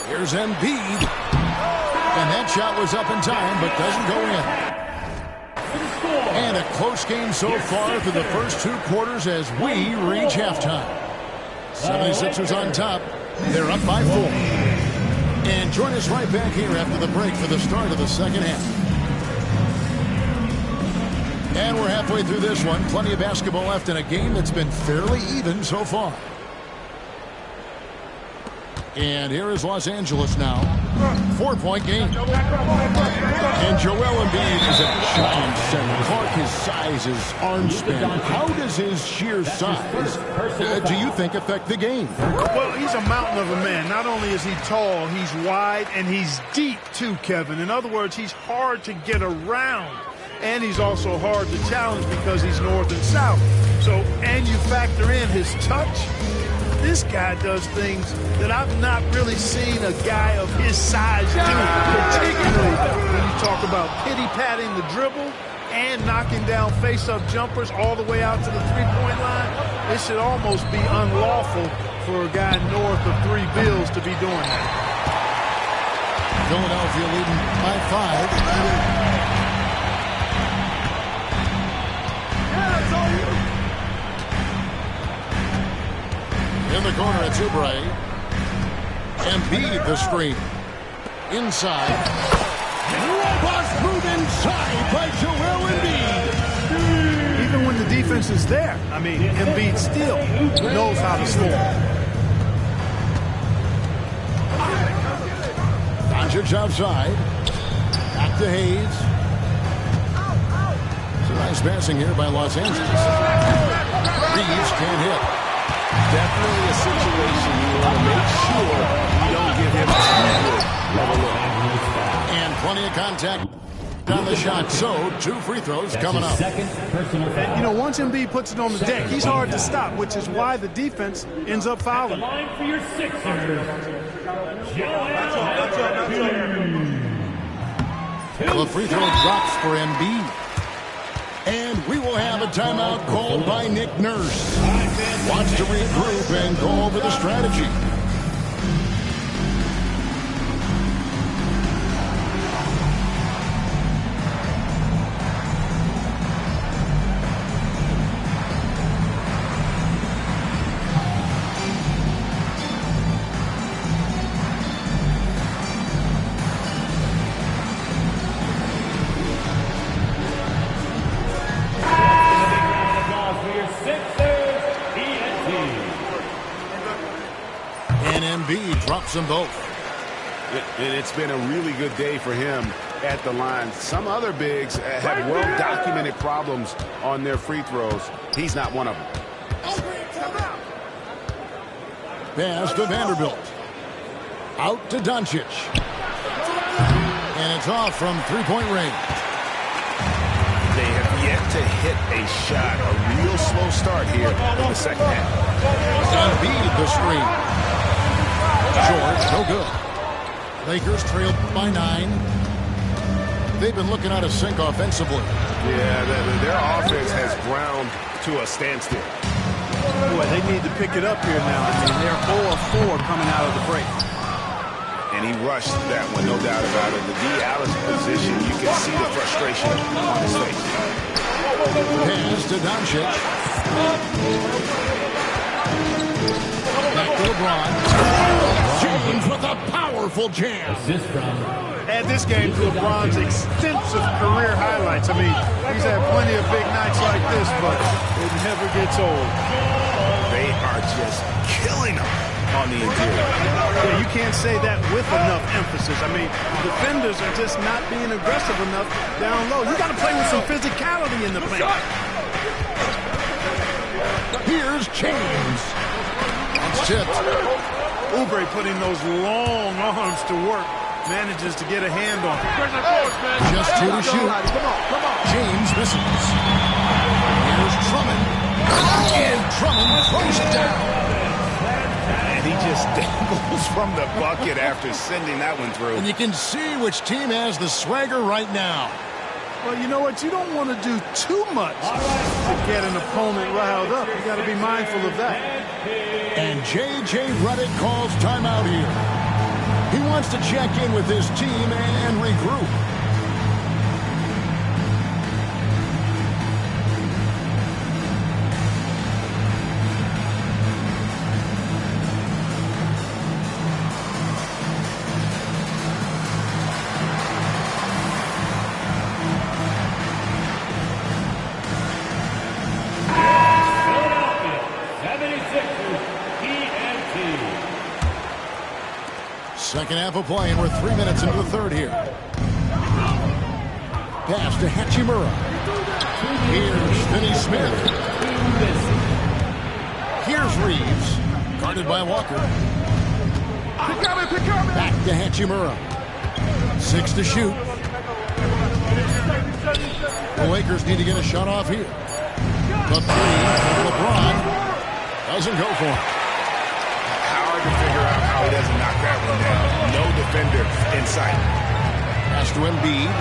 Here's Embiid. And that shot was up in time, but doesn't go in. And a close game so far through the first 2 quarters as we reach halftime. 76ers on top. They're up by 4. And join us right back here after the break for the start of the second half. And we're halfway through this one. Plenty of basketball left in a game that's been fairly even so far. And here is Los Angeles now. 4-point game. And Joel Embiid is a giant center. Clark, his size, his arm span. How does his sheer size, do you think, affect the game? Well, he's a mountain of a man. Not only is he tall, he's wide, and he's deep too, Kevin. In other words, he's hard to get around. And he's also hard to challenge because he's north and south. So, and you factor in his touch. This guy does things that I've not really seen a guy of his size do, particularly when you talk about pity-patting the dribble and knocking down face-up jumpers all the way out to the three-point line. It should almost be unlawful for a guy north of 3 bills to be doing that. Philadelphia leading by 5. In the corner, it's Oubre. Embiid the screen. Inside. Robust move inside by Joel Embiid. Even when the defense is there, I mean, Embiid still knows how to score. Doncic outside. Back to Hayes. It's a nice passing here by Los Angeles. Reeves can't hit. Definitely a situation you want to make sure you don't give him too good of a look. And plenty of contact on the shot. So, 2 free throws coming up. And, you know, once Embiid puts it on the deck, he's hard to stop, which is why the defense ends up fouling. Line for your Sixers. The free throw drops for Embiid. And we will have a timeout called by Nick Nurse. Wants to regroup and go over the strategy. Drops them both. And it's been a really good day for him at the line. Some other bigs have well-documented problems on their free throws. He's not one of them. Pass to Vanderbilt. Out to Doncic. And it's off from three-point range. They have yet to hit a shot. A real slow start here in the second half. Embiid the screen. George, no good. Lakers trail by 9. They've been looking out of sync offensively. Yeah, their offense has ground to a standstill. Boy, they need to pick it up here now. I mean, they're 0 of 4 coming out of the break. And he rushed that one, no doubt about it. The D. Allen's position, you can see the frustration on his face. Pass to Doncic. Back to LeBron. James with a powerful jam. Add this game to LeBron's extensive career highlights. I mean, he's had plenty of big nights like this, but it never gets old. They are just killing him on the interior. Yeah, you can't say that with enough emphasis. I mean, defenders are just not being aggressive enough down low. You got to play with some physicality in the paint. Here's James. Tipped. Oubre putting those long arms to work, manages to get a hand on it. Just 2 to shoot. James misses. Here's Drummond. And Drummond throws it down. And he just dangles from the bucket after sending that one through. And you can see which team has the swagger right now. Well, you know what? You don't want to do too much to get an opponent riled up. You got to be mindful of that. And J.J. Redick calls timeout here. He wants to check in with his team and regroup. Second half of play, and we're 3 minutes into the third here. Pass to Hachimura. Here's Finney Smith. Here's Reeves. Guarded by Walker. Back to Hachimura. 6 to shoot. The Lakers need to get a shot off here. The three from LeBron doesn't go for it. Hard to figure out how he doesn't knock that one down. No defender in sight. Pass to Embiid.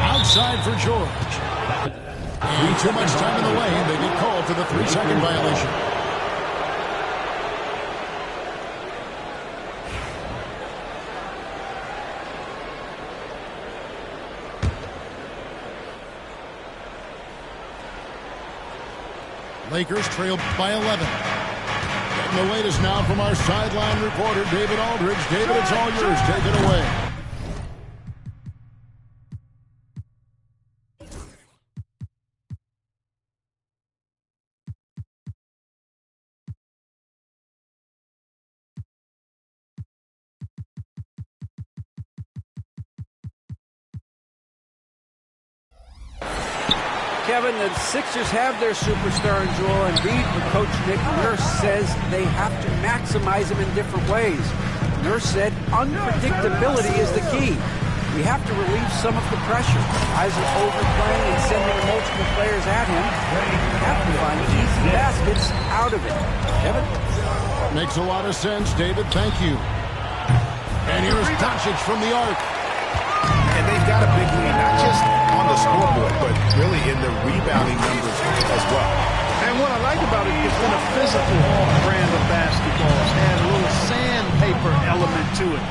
Outside for George. And too much time in the lane. They get called for the 3-second violation. Lakers trail by 11. Getting the latest now from our sideline reporter, David Aldridge. David, it's all yours. Take it away. Kevin, the Sixers have their superstar in Joel Embiid, but Coach Nick Nurse says they have to maximize him in different ways. Nurse said unpredictability is the key. We have to relieve some of the pressure. Guys are overplaying and sending multiple players at him. We have to find easy baskets out of it. Kevin? Makes a lot of sense, David. Thank you. And here's Doncic from the arc. And they've got a big lead, not just on the scoreboard, but really in the rebounding numbers as well. And what I like about it, it's been a physical brand of basketball. It's had a little sandpaper element to it,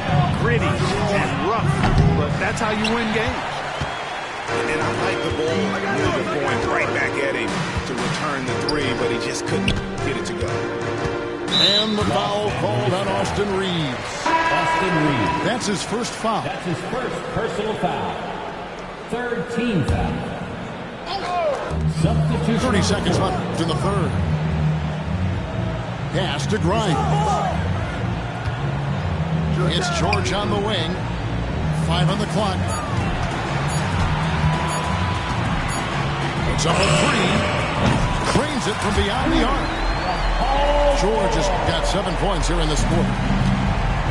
gritty and rough, but that's how you win games. And I like the ball going right back at him to return the three, but he just couldn't get it to go. And the foul called on Austin Reeves. Austin Reeves. That's his first foul. That's his first personal foul. Third team foul. Substitution. 30 seconds left in the third. Pass to Grimes. It's George on the wing. 5 on the clock. It's up a 3. Trains it from beyond the arc. George has got 7 points here in this quarter.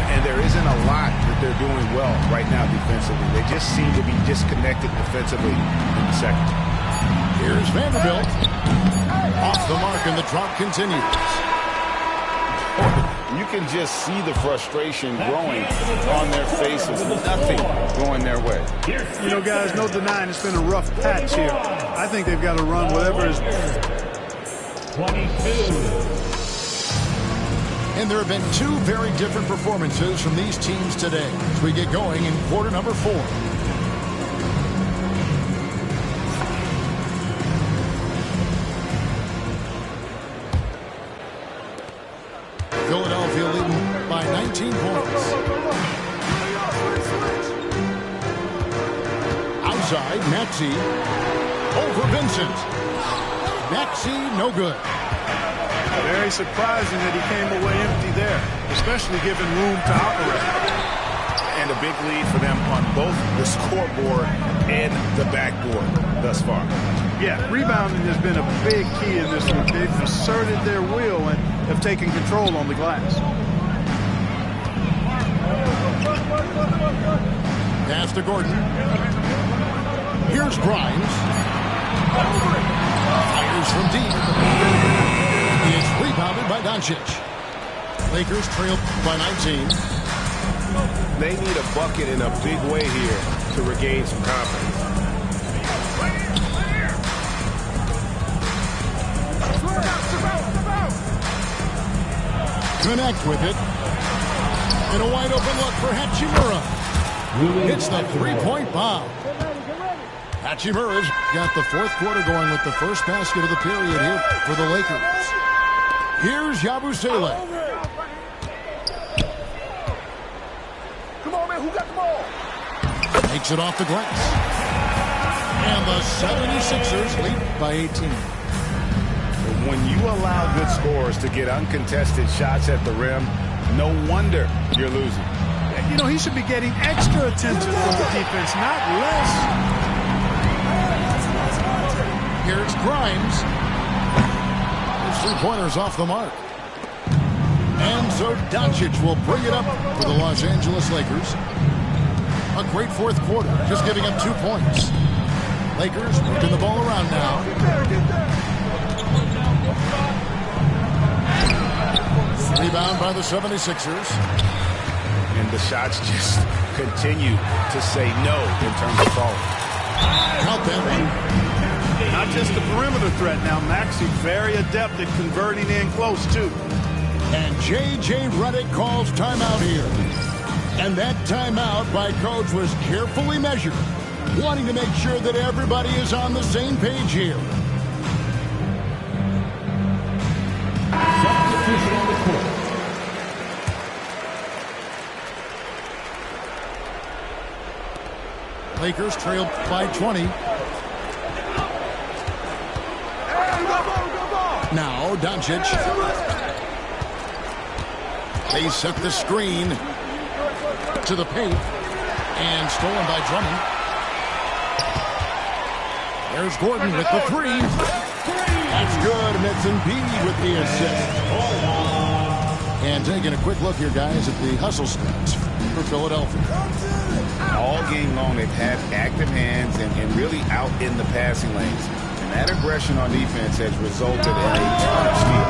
And there isn't a lot that they're doing well right now defensively. They just seem to be disconnected defensively in the second. Here's Vanderbilt. Off the mark, and the drop continues. You can just see the frustration growing on their faces. Nothing going their way. You know, guys, no denying it's been a rough patch here. I think they've got to run whatever is 22. And there have been 2 very different performances from these teams today as we get going in quarter number 4. Philadelphia leading by 19 points. Outside, Maxey over Vincent. Maxey, no good. very surprising that he came away empty there, especially given room to operate. And a big lead for them on both the scoreboard and the backboard thus far. Yeah, rebounding has been a big key in this one. They've asserted their will and have taken control on the glass. Pass to Gordon. Here's Grimes. Fires from deep. It's rebounded by Doncic. Lakers trail by 19. They need a bucket in a big way here to regain some confidence. Connect with it. And a wide open look for Hachimura. It's the three-point bomb. Hachimura's got the fourth quarter going with the first basket of the period here for the Lakers. Here's Yabusele. Come on, man. Who got the ball? Takes it off the glass. And the 76ers lead by 18. When you allow good scorers to get uncontested shots at the rim, no wonder you're losing. You know, he should be getting extra attention from the defense, not less. Here's Grimes. His three-pointers off the mark. And so Doncic will bring it up for the Los Angeles Lakers. A great fourth quarter, just giving up 2 points. Lakers working the ball around now. Rebound by the 76ers. And the shots just continue to say no in terms of falling. Count them. Not just the perimeter threat now. Maxey very adept at converting in close, too. And J.J. Redick calls timeout here. And that timeout by Coach was carefully measured, wanting to make sure that everybody is on the same page here. Substitution on the court. Lakers trail by 20. Now Doncic. They set the screen to the paint and stolen by Drummond. There's Gordon with the three. That's good, and it's Embiid with the assist. And taking a quick look here, guys, at the hustle stats for Philadelphia. All game long, they've had active hands and really out in the passing lanes. And that aggression on defense has resulted in a ton of steal.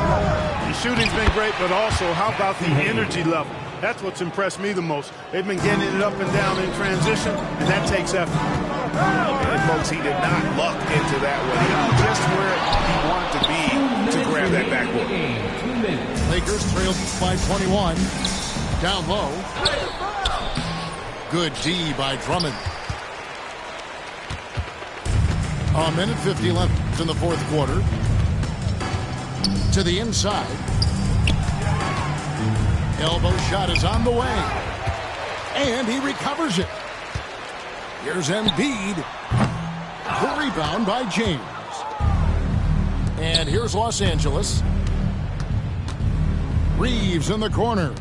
The shooting's been great, but also, how about the energy level? That's what's impressed me the most. They've been getting it up and down in transition, and that takes effort. And folks, he did not luck into that one. He knew just where he wanted to be to grab that backboard. Lakers trailed by 21. Down low. Good D by Drummond. A minute 50 left in the fourth quarter. To the inside. Elbow shot is on the way. And he recovers it. Here's Embiid. The rebound by James. And here's Los Angeles. Reeves in the corner.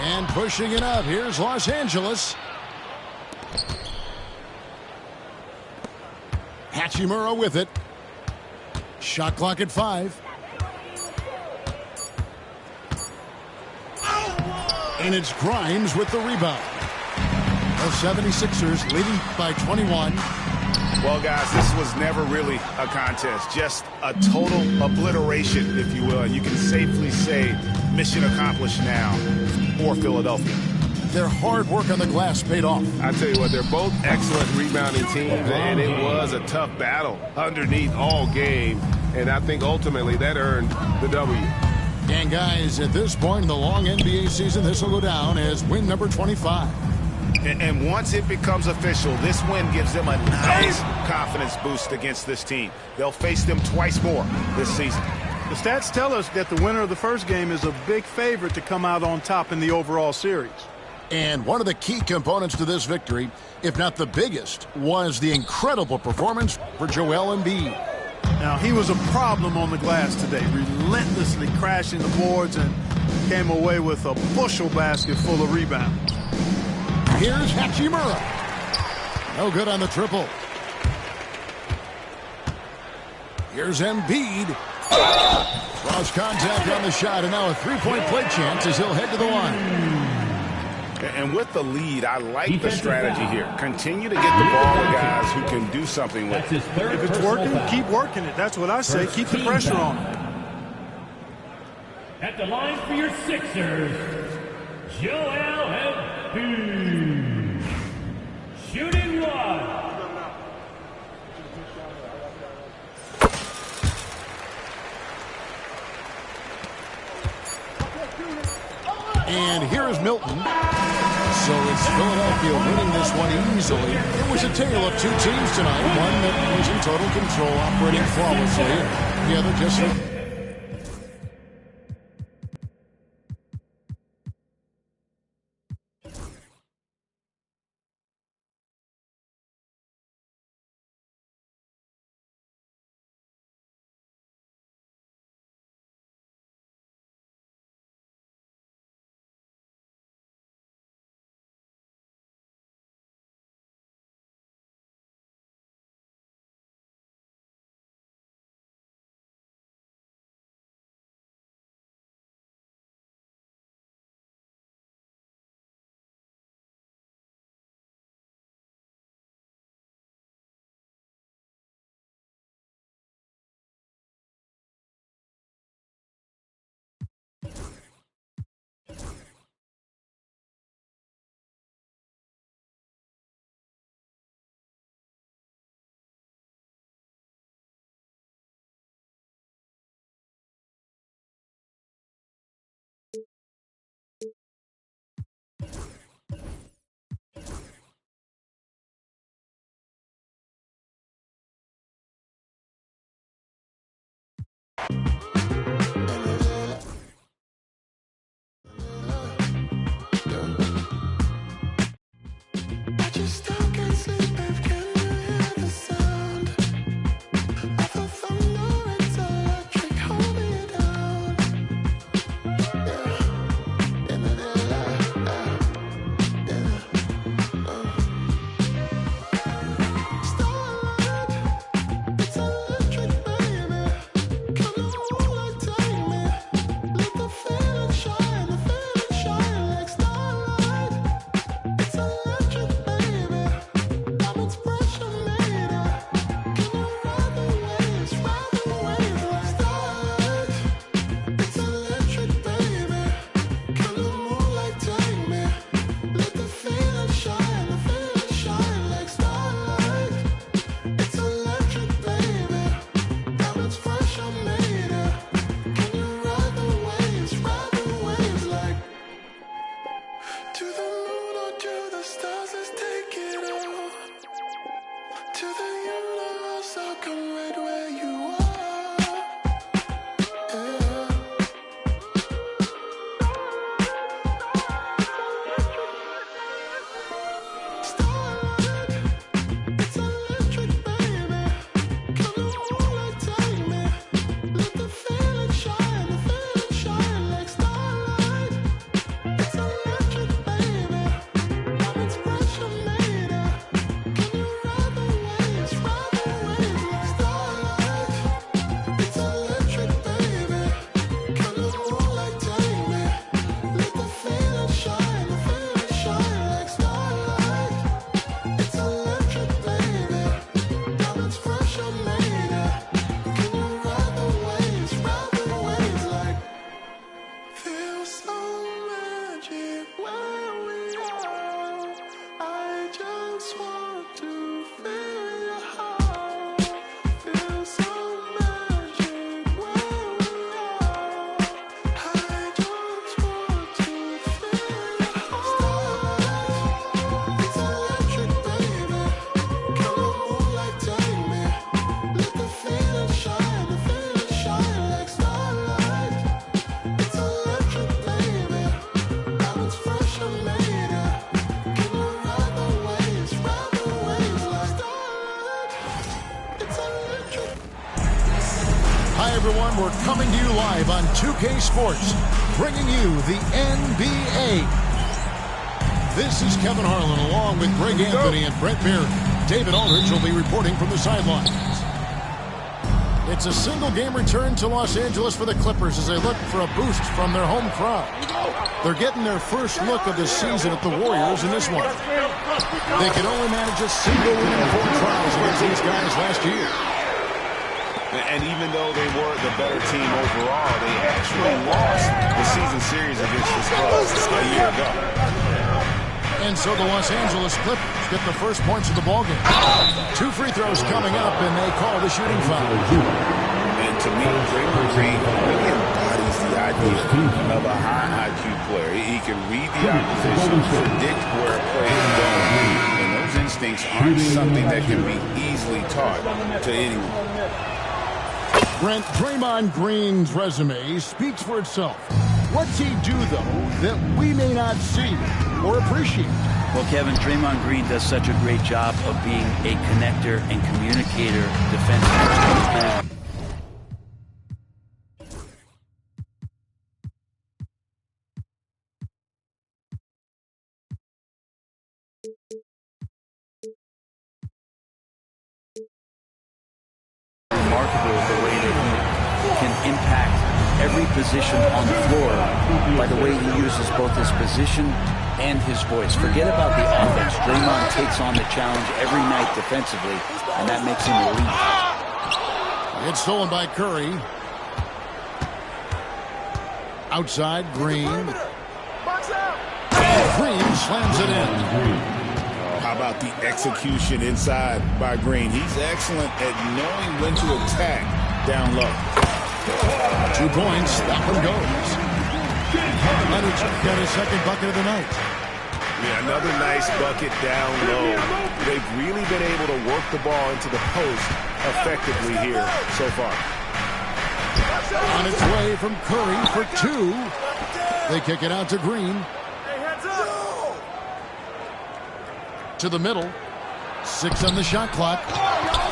And pushing it up. Here's Los Angeles. Hachimura with it. Shot clock at 5. And it's Grimes with the rebound. The 76ers leading by 21. Well, guys, this was never really a contest. Just a total obliteration, if you will. And you can safely say mission accomplished now for Philadelphia. Their hard work on the glass paid off. I tell you what, they're both excellent rebounding teams, and it was a tough battle underneath all game. And I think ultimately that earned the W. And guys, at this point in the long NBA season, this will go down as win number 25. And once it becomes official, this win gives them a nice confidence boost against this team. They'll face them twice more this season. The stats tell us that the winner of the first game is a big favorite to come out on top in the overall series. And one of the key components to this victory, if not the biggest, was the incredible performance for Joel Embiid. Now, he was a problem on the glass today, relentlessly crashing the boards and came away with a bushel basket full of rebounds. Here's Hachimura. No good on the triple. Here's Embiid. Cross contact on the shot, and now a three-point play chance as he'll head to the line. And with the lead, I like the strategy here. Continue to get the ball to guys who can do something with it. If it's working, keep working it. That's what I say. Keep the pressure on it. At the line for your Sixers, Joel Embiid. Shooting one. And here's Milton. So it's Philadelphia winning this one easily. It was a tale of two teams tonight. One that was in total control, operating flawlessly. The other just stars, let's take it all. To the universe, I'll come right where you are. Everyone, we're coming to you live on 2K Sports, bringing you the NBA. This is Kevin Harlan along with Greg Anthony and Brett Beard. David Aldridge will be reporting from the sidelines. It's a single-game return to Los Angeles for the Clippers as they look for a boost from their home crowd. They're getting their first look of the season at the Warriors in this one. They could only manage a single win in 4 trials against these guys last year. And even though they were the better team overall, they actually lost the season series against the Spurs a year ago. And so the Los Angeles Clippers get the first points of the ballgame. 2 free throws coming up, and they call the shooting foul. And to me, Draymond Green really embodies the idea of a high IQ player. He can read the opposition, predict where a play is going, and those instincts aren't something that can be easily taught to anyone. Brent, Draymond Green's resume speaks for itself. What's he do, though, that we may not see or appreciate? Well, Kevin, Draymond Green does such a great job of being a connector and communicator defensively. Remarkable the way that he can impact every position on the floor by the way he uses both his position and his voice. Forget about the offense. Draymond takes on the challenge every night defensively, and that makes him elite. It's stolen by Curry. Outside, Green. And Green slams it in. How about the execution inside by Green? He's excellent at knowing when to attack down low. 2 points. That one goes. Leonard's got his second bucket of the night. Yeah, another nice bucket down low. They've really been able to work the ball into the post effectively here so far. On its way from Curry for 2. They kick it out to Green. To the middle. 6 on the shot clock.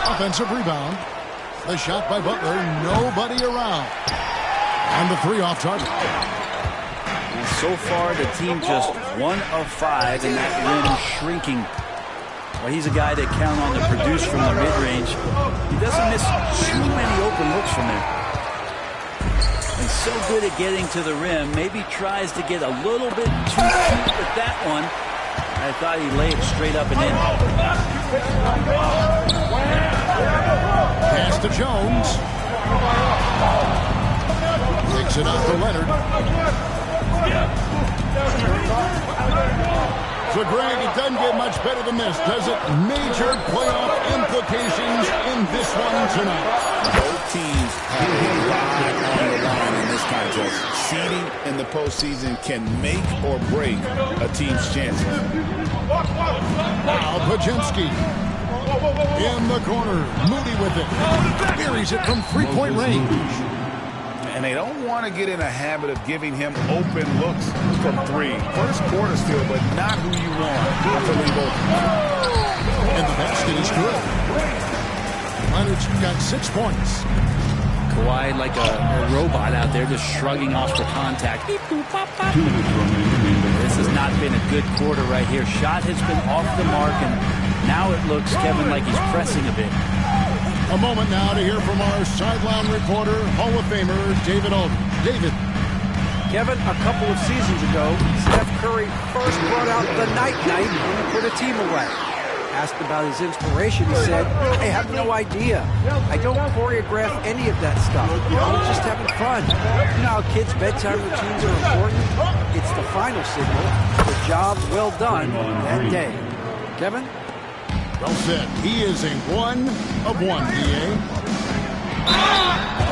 Offensive rebound. The shot by Butler. Nobody around. And the 3 off target. And so far, the team just 1 of 5, and that rim shrinking. Well, he's a guy that count on to produce from the mid-range. He doesn't miss too many open looks from there. And so good at getting to the rim. Maybe tries to get a little bit too cute with that one. I thought he laid it straight up and in. Pass to Jones. Kicks it out to Leonard. So, Greg, it doesn't get much better than this, does it? Major playoff implications in this one tonight. Both teams have a lot on the line in this contest. seeding in the postseason can make or break a team's chances. Now Pajemski in the corner. Moody with it. Buries it from three-point range. And they don't want to get in a habit of giving him open looks from three. First quarter still, but not who you want to leave open. And the basket is good. Leonard's got 6 points. Kawhi like a robot out there just shrugging off the contact. Beep, boop, pop, pop. This has not been a good quarter right here. Shot has been off the mark, and now it looks, Kevin, like he's pressing a bit. A moment now to hear from our sideline reporter, Hall of Famer David Alden. David. Kevin, a couple of seasons ago, Steph Curry first brought out the night-night when he put a team away. Asked about his inspiration, he said, I have no idea. I don't choreograph any of that stuff. I'm just having fun. You know how kids' bedtime routines are important? It's the final signal. The job well done that day. Kevin? Well said. He is a 1 of 1, DA.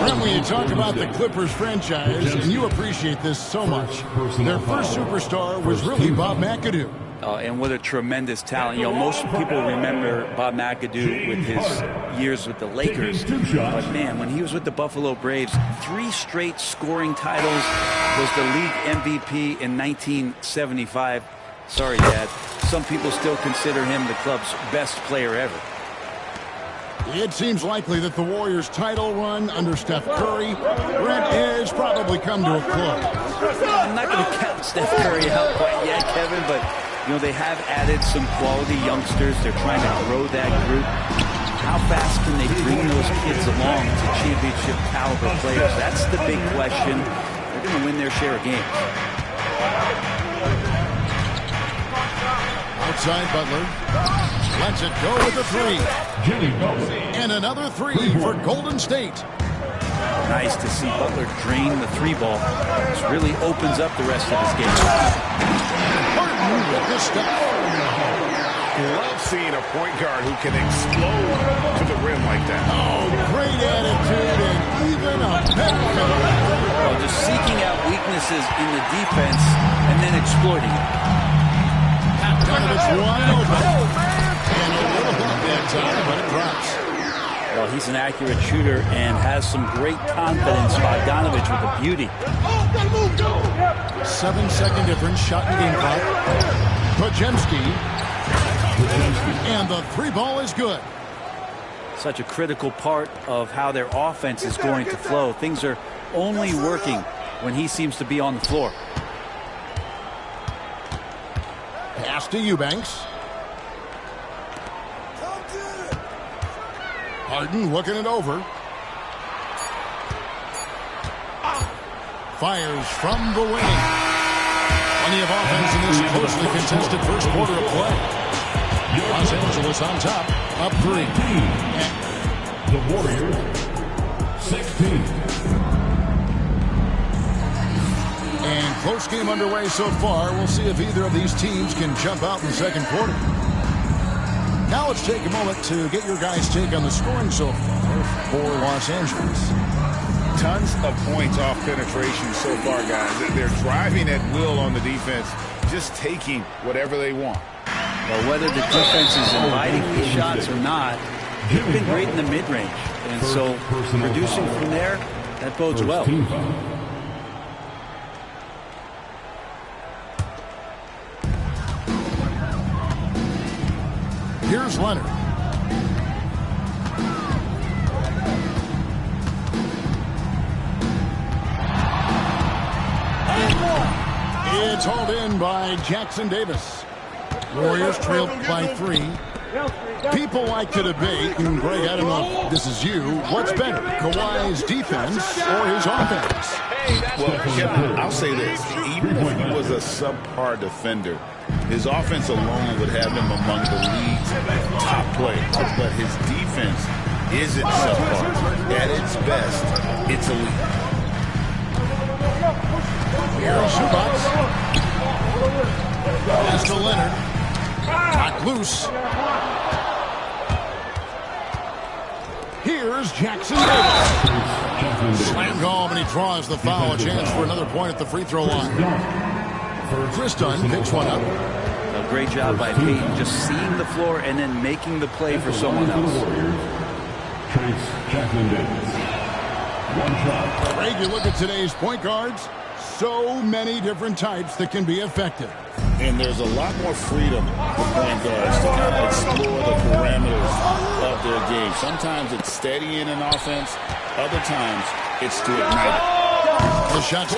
When we talk about the Clippers franchise, and you appreciate this so much, their first superstar was really Bob McAdoo. And what a tremendous talent. You know, most people remember Bob McAdoo with his years with the Lakers. But, man, when he was with the Buffalo Braves, 3 straight scoring titles, was the league MVP in 1975. Sorry, Dad. Some people still consider him the club's best player ever. It seems likely that the Warriors' title run under Steph Curry, Brent, has probably come to a close. I'm not going to count Steph Curry out quite yet, Kevin, but, you know, they have added some quality youngsters. They're trying to grow that group. How fast can they bring those kids along to championship caliber players? That's the big question. They're going to win their share of games. Outside Butler. Lets it go with a 3. And another 3 for Golden State. Nice to see Butler drain the 3 ball. This really opens up the rest of his game. Harden with this stuff. Love seeing a point guard who can explode to the rim like that. Oh, great attitude and even a better finish. Well, just seeking out weaknesses in the defense and then exploiting it. Bogdanovich wide open. And a little bump that time, but it drops. Well, he's an accurate shooter and has some great confidence. Bogdanovich with a beauty. 7-second difference, shot in game clock. Pajemski. And the 3 ball is good. Such a critical part of how their offense is going to flow. Things are only working when he seems to be on the floor. Pass to Eubanks. Harden looking it over. Fires from the wing. Plenty of offense in this closely contested first quarter of play. Los Angeles on top, up 3. The Warriors, 16. And close game underway so far. We'll see if either of these teams can jump out in the second quarter. Now let's take a moment to get your guys' take on the scoring so far for Los Angeles. Tons of points off penetration so far, guys. They're driving at will on the defense, just taking whatever they want. Well, whether the defense is inviting these shots or not, they've been great in the mid-range. And so producing from there, that bodes well. Here's Leonard. It's hauled in by Jackson Davis. Warriors trailed by 3. People like to debate, and Greg, I don't know if this is you, what's better, Kawhi's defense or his offense? Well, Kevin, I'll say this. Even if he was a subpar defender, his offense alone would have him among the league's top players. But his defense isn't subpar. At its best, it's elite. Here's Zubac. Pass to Leonard. Knocked loose. Here's Jackson Davis. Slammed home, and he draws the foul. A chance for another point at the free throw line. Chris Dunn picks one up. A great job by Peyton, just seeing the floor and then making the play for someone else. Craig, you look at today's point guards, so many different types that can be effective. And there's a lot more freedom for point guards to kind of explore the parameters of their game. Sometimes it's steadying an offense. Other times it's to ignite it. The shots.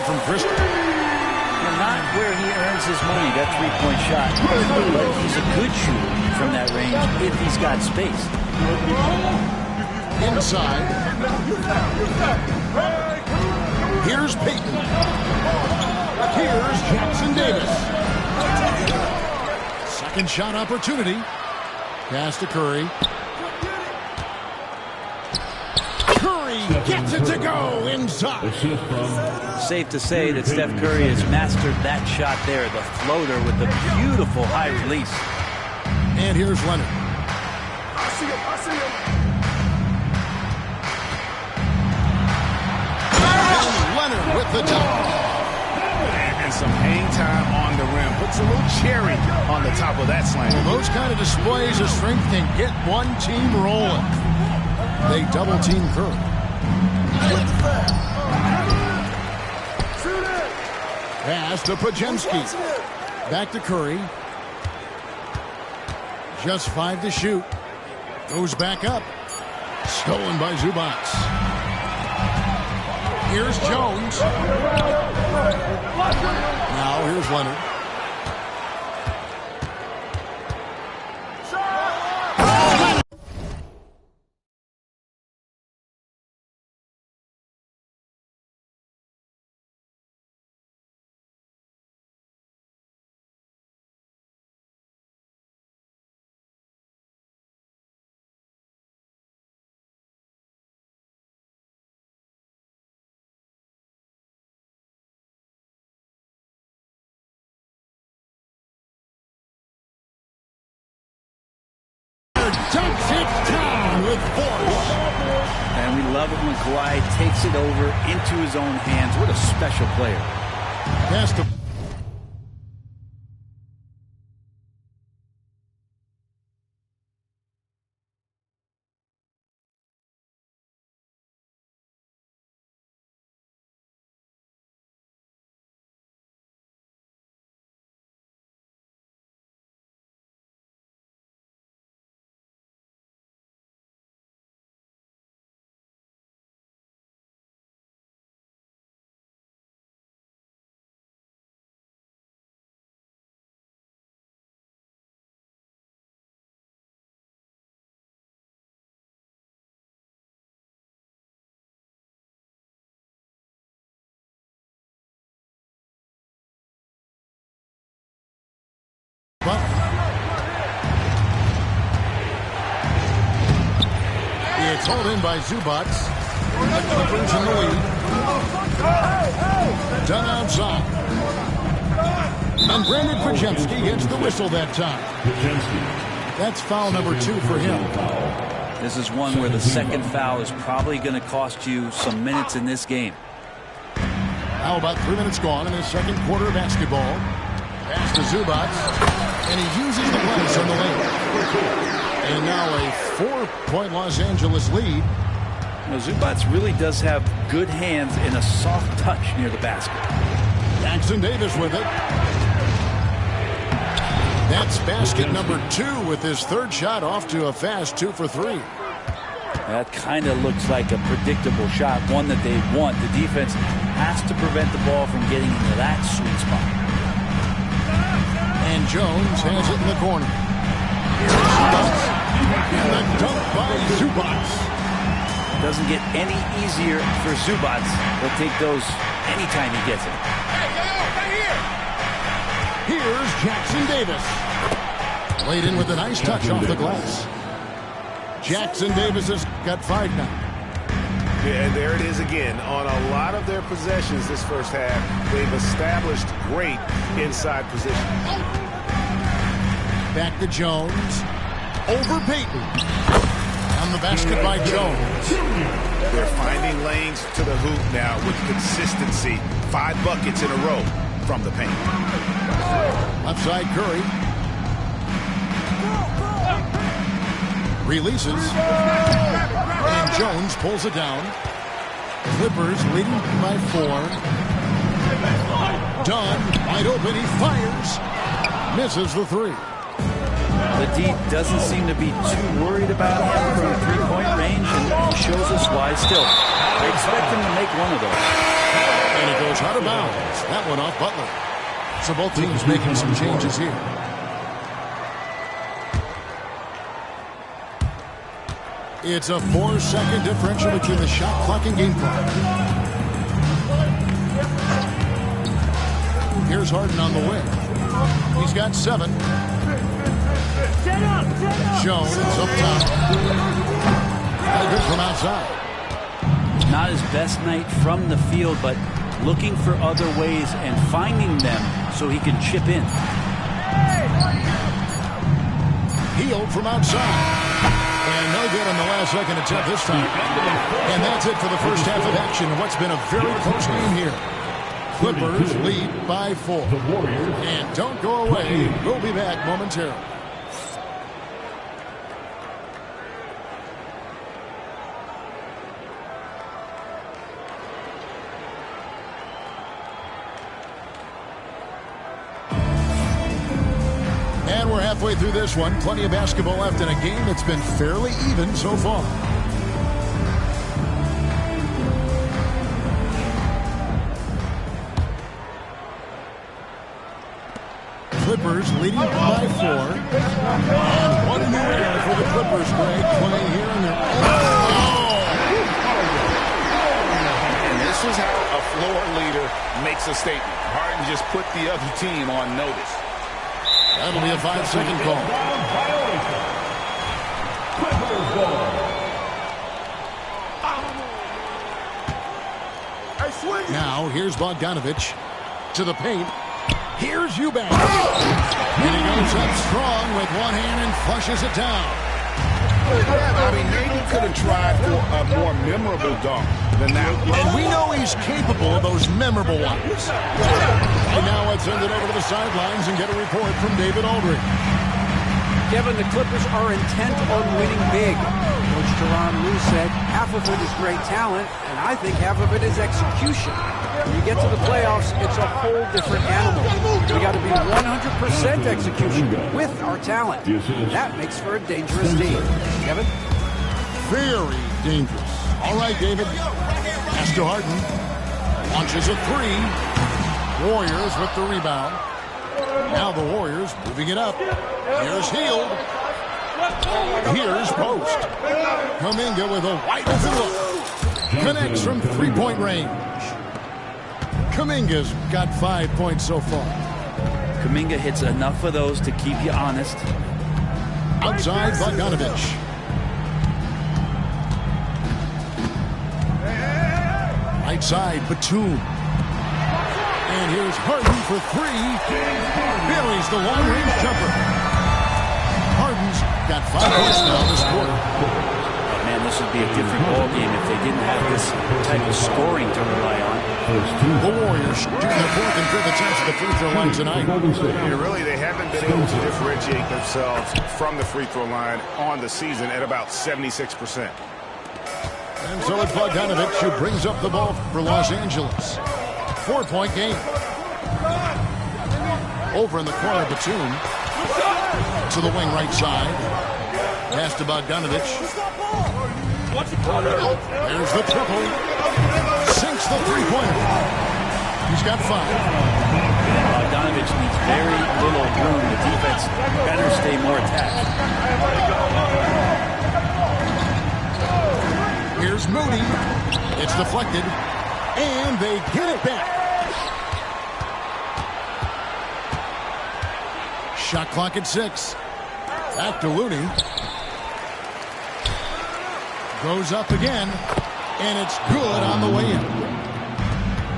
From Chris. Not where he earns his money, that three-point shot. But he's a good shooter from that range if he's got space. Inside. Here's Peyton. Here's Jackson Davis. Second shot opportunity. Pass to Curry. Gets it to go inside. Safe to say that Steph Curry has mastered that shot there, the floater with the beautiful high release. And here's Leonard. I see him. And Leonard with the dunk. And some hang time on the rim. Puts a little cherry on the top of that slam. Well, those kind of displays of strength can get one team rolling. They double team Curry. Pass to Pajemski. Back to Curry. Just 5 to shoot. Goes back up. Stolen by Zubac. Here's Jones. Now here's Leonard. Dumps it down with force. And we love it when Kawhi takes it over into his own hands. What a special player. Pass to It's hauled in by Zubac. The Clippers in the lead. Done outside. And Brandon Pajemski gets the whistle that time. That's foul number 2 for him. This is one where the second foul is probably going to cost you some minutes in this game. Now about 3 minutes gone in the second quarter of basketball. Pass to Zubac. And he uses the place on the lane. And now a 4-point Los Angeles lead. You know, Zubac really does have good hands and a soft touch near the basket. Jackson Davis with it. That's basket number 2 with his third shot off to a fast 2 for 3. That kind of looks like a predictable shot, one that they want. The defense has to prevent the ball from getting into that sweet spot. And Jones has it in the corner. Here's Zubats. And the dunk by Zubats. Doesn't get any easier for Zubats. He'll take those anytime he gets it. Here's Jackson Davis. Laid in with a nice touch off the glass. Jackson Davis has got 5 now. Yeah, and there it is again. On a lot of their possessions this first half, they've established great inside position. Back to Jones. Over Payton. On the basket by Jones. They're finding lanes to the hoop now with consistency. 5 buckets in a row from the paint. Left side Curry. Releases. And Jones pulls it down. Clippers leading by 4. Dunn wide open. He fires. Misses the 3. The D doesn't seem to be too worried about him from 3-point range, and he shows us why still. I expect him to make one of those. And it goes out of bounds. That one off Butler. So both teams making some changes here. It's a 4-second differential between the shot clock and game clock. Here's Harden on the wing. He's got 7. Jones up top. Good from outside. Not his best night from the field, but looking for other ways and finding them so he can chip in. Healed from outside. And no good on the last second attempt this time. And that's it for the first half of action. What's been a very close game here. Clippers lead by 4. And don't go away. We'll be back momentarily. Halfway through this one, plenty of basketball left in a game that's been fairly even so far. Clippers leading by 4. And one in the air for the Clippers, Greg, playing here in their And this is how a floor leader makes a statement. Harden just put the other team on notice. That'll be a 5-second call. Now, here's Bogdanovich to the paint. Here's Eubanks. And he goes up strong with one hand and flushes it down. I mean, maybe could have tried for a more memorable dunk than that. And we know he's capable of those memorable ones. And now let's send it over to the sidelines and get a report from David Aldridge. Kevin, the Clippers are intent on winning big. Coach Tyronn Lue said half of it is great talent, and I think half of it is execution. When you get to the playoffs, it's a whole different animal. We got to be 100% execution with our talent. That makes for a dangerous team. Kevin? Very dangerous. All right, David. Pass to Harden. Launches a 3. Warriors with the rebound. Now the Warriors moving it up. Here's Hield. Here's Post. Kuminga with a wide open look. Connects from 3-point range. Kuminga's got 5 points so far. Kuminga hits enough of those to keep you honest. Outside Bogdanovich. Right side Batum. And here's Harden for 3. Buries the long-range jumper. Harden's got 5 points now this quarter. Man, this would be a different ball game if they didn't have this type of scoring to rely on. The Warriors shooting their 4th and 5th attempts at the free throw line tonight. Really, they haven't been able to differentiate themselves from the free throw line on the season at about 76%. And so it's Bogdanovich who brings up the ball for Los Angeles. 4-point game. Over in the corner, Batum. To the wing right side. Pass to Bogdanovich. There's the triple. Sinks the three-pointer. He's got 5. Bogdanovich needs very little room. The defense better stay more attached. Here's Moody. It's deflected. And they get it back. Shot clock at 6. Back to Looney. Goes up again. And it's good on the way in.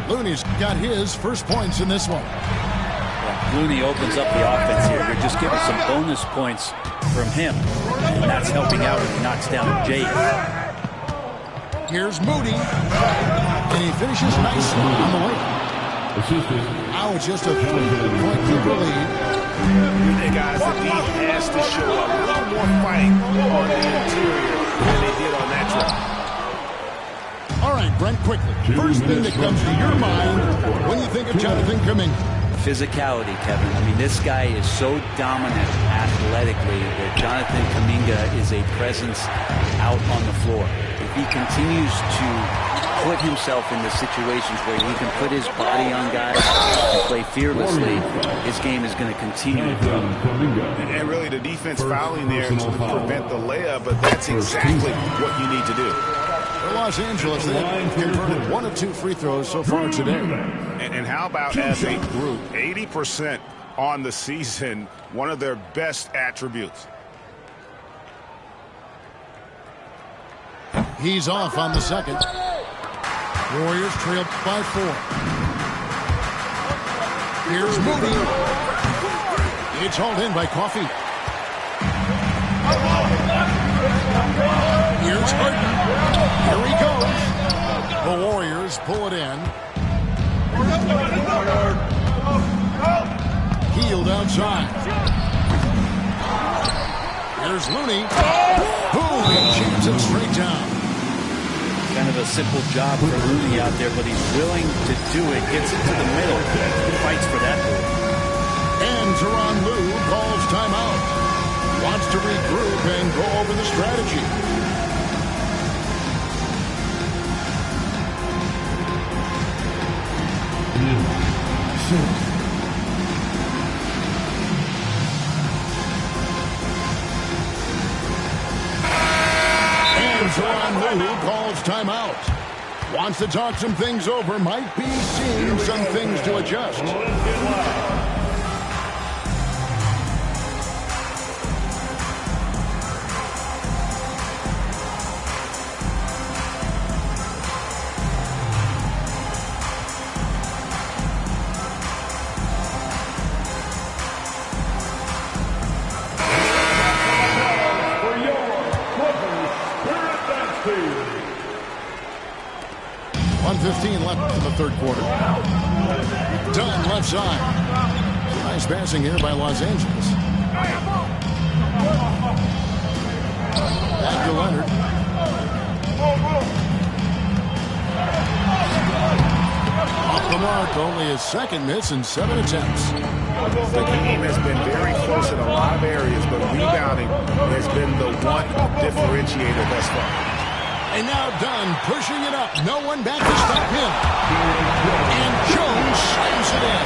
Looney's got his first points in this one. Yeah, Looney opens up the offense here. They're just getting some bonus points from him. And that's helping out when he knocks down Jay. Here's Moody. And he finishes nicely on the way. Now it's just a 3-point Clipper lead. Guys, the D has to show a little more fight on the interior than they did on that drive. All right, Brent, quickly. First thing that comes to your mind when you think of Jonathan Kuminga. Physicality, Kevin. I mean, this guy is so dominant athletically that Jonathan Kuminga is a presence out on the floor. If he continues to put himself into situations where he can put his body on guys and play fearlessly, his game is going to continue to grow. And really, the defense fouling there to prevent the layup, but that's exactly what you need to do. For Los Angeles, they have converted 1 of 2 free throws so far today. And how about as a group, 80% on the season, one of their best attributes. He's off on the second. Warriors trailed by 4. Here's Moody. It's hauled in by Coffey. Here's Harden. Here he goes. The Warriors pull it in. Healed outside. Here's Looney. Boom! He jams it straight down. Kind of a simple job for Looney out there, but he's willing to do it. Gets it to the middle. Fights for that move. And Tyronn Lue calls timeout. Wants to regroup and go over the strategy. And Tyronn Lue calls timeout. Wants to talk some things over. Might be seeing some things to adjust. 1:15 left in the third quarter. Dunn left side. Nice passing here by Los Angeles. Back to Leonard. Off the mark, only his second miss in 7 attempts. The team has been very close in a lot of areas, but rebounding has been the one differentiator thus far. And now Dunn pushing it up. No one back to stop him. And Jones slams it in.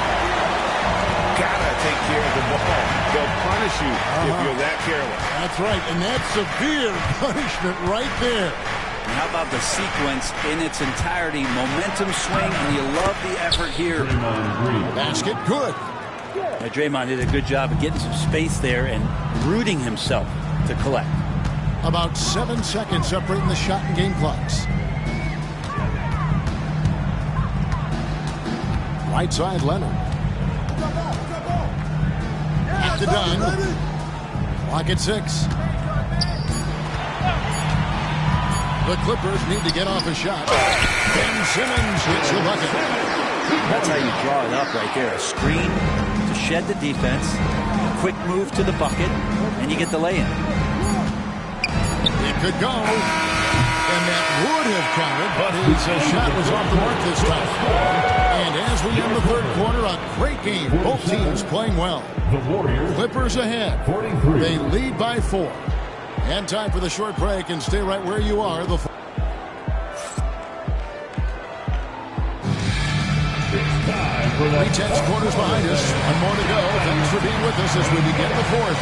Gotta take care of the ball. They'll punish you if you're that careless. That's right, and that's severe punishment right there. And how about the sequence in its entirety? Momentum swing, and you love the effort here. Basket good. Now, Draymond did a good job of getting some space there and rooting himself to collect. About 7 seconds separating the shot and game clocks. Right side, Leonard. At the Dunn. Clock at 6. The Clippers need to get off a shot. Ben Simmons hits the bucket. That's how you draw it up right there. A screen to shed the defense, a quick move to the bucket, and you get the lay-in. It could go, and that would have counted, but his shot was off the mark this time. And as we end the third quarter, a great game. Both teams playing well. The Warriors. Clippers ahead. 43. They lead by 4. And time for the short break, and stay right where you are. The 3/10 quarters behind us. One more to go. Thanks for being with us as we begin the fourth.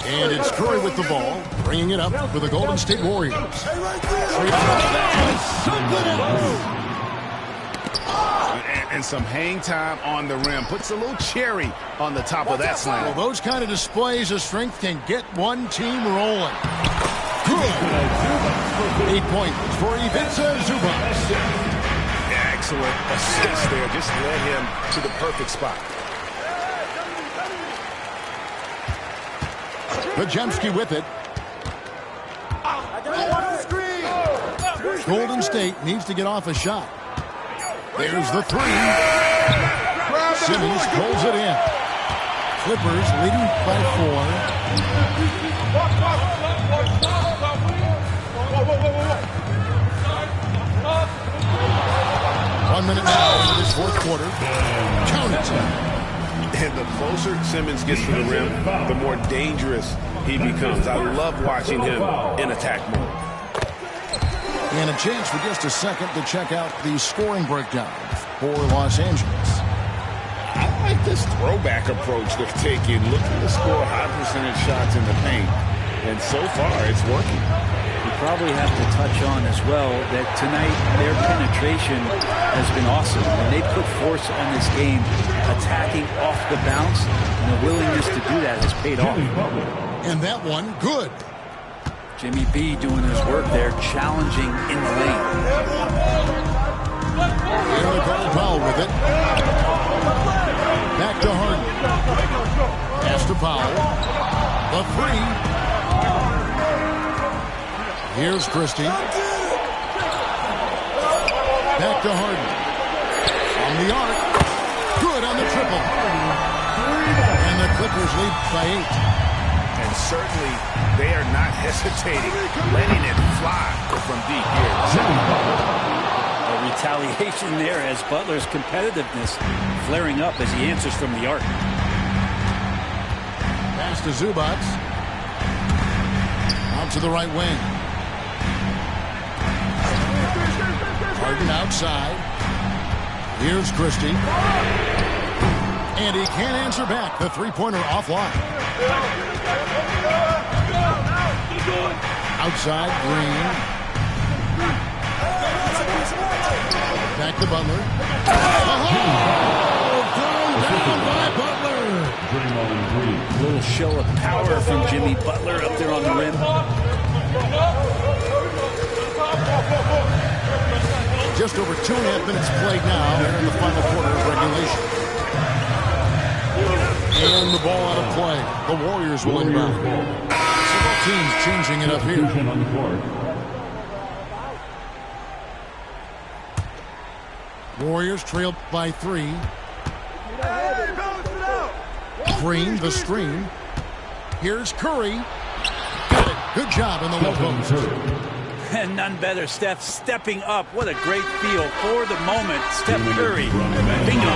And it's Curry with the ball, bringing it up for the Golden State Warriors. And some hang time on the rim. Puts a little cherry on the top of that slam. Well, those kind of displays of strength can get one team rolling. Good. 8 points for Ivica Zubac. Excellent assist there. Just led him to the perfect spot. Pajemski with it. Golden State needs to get off a shot. There's the three. Simmons pulls it in. Clippers leading by 4. 1 minute now for this fourth quarter. Count it. And the closer Simmons gets to the rim, the more dangerous he becomes. I love watching him in attack mode. And a chance for just a second to check out the scoring breakdown for Los Angeles. I like this throwback approach they're taking, looking to score high percentage shots in the paint. And so far, it's working. You probably have to touch on as well that tonight their penetration has been awesome. And they put force on this game, attacking off the bounce, and the willingness to do that has paid off. And that one, good. Jimmy B doing his work there, challenging in the lane. Here goes Powell with it. Back to Harden. Pass to Powell. The three. Here's Christie. Back to Harden. On the arc. Good on the triple. And the Clippers lead by 8. And certainly, they are not hesitating, letting it fly from deep here. A retaliation there as Butler's competitiveness flaring up as he answers from the arc. Pass to Zubac. Out to the right wing. Harden outside. Here's Christie. And he can't answer back. The three-pointer offline. Outside, Green. Back to Butler. Thrown down by Butler. A little show of power from Jimmy Butler up there on the rim. Just over 2.5 minutes played now here in the final quarter of regulation. And the ball out of play. The Warriors will inbound. Several teams changing it up here. Warriors trailed by 3. Green, the screen. Here's Curry. Got it. Good job in the low post. And none better, Steph stepping up. What a great feel for the moment. Steph Curry. Bingo.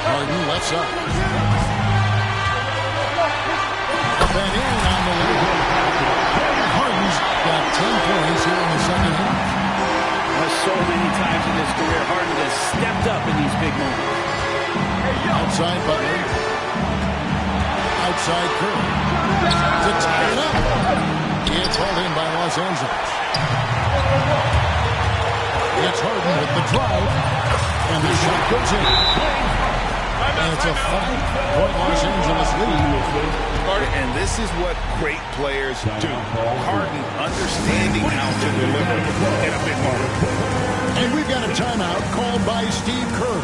Harden lets up. Up and in on the way. Harden's got 10 points here in the second half. So many times in his career, Harden has stepped up in these big moments. Outside Butler. Outside Curry. To tie it up. It's hauled in by Los Angeles. It's Harden with the drive. And the shot goes in. And it's a 5-point Los Angeles lead. And this is what great players do. Harden understanding how to deliver in a big moment. And we've got a timeout called by Steve Kerr.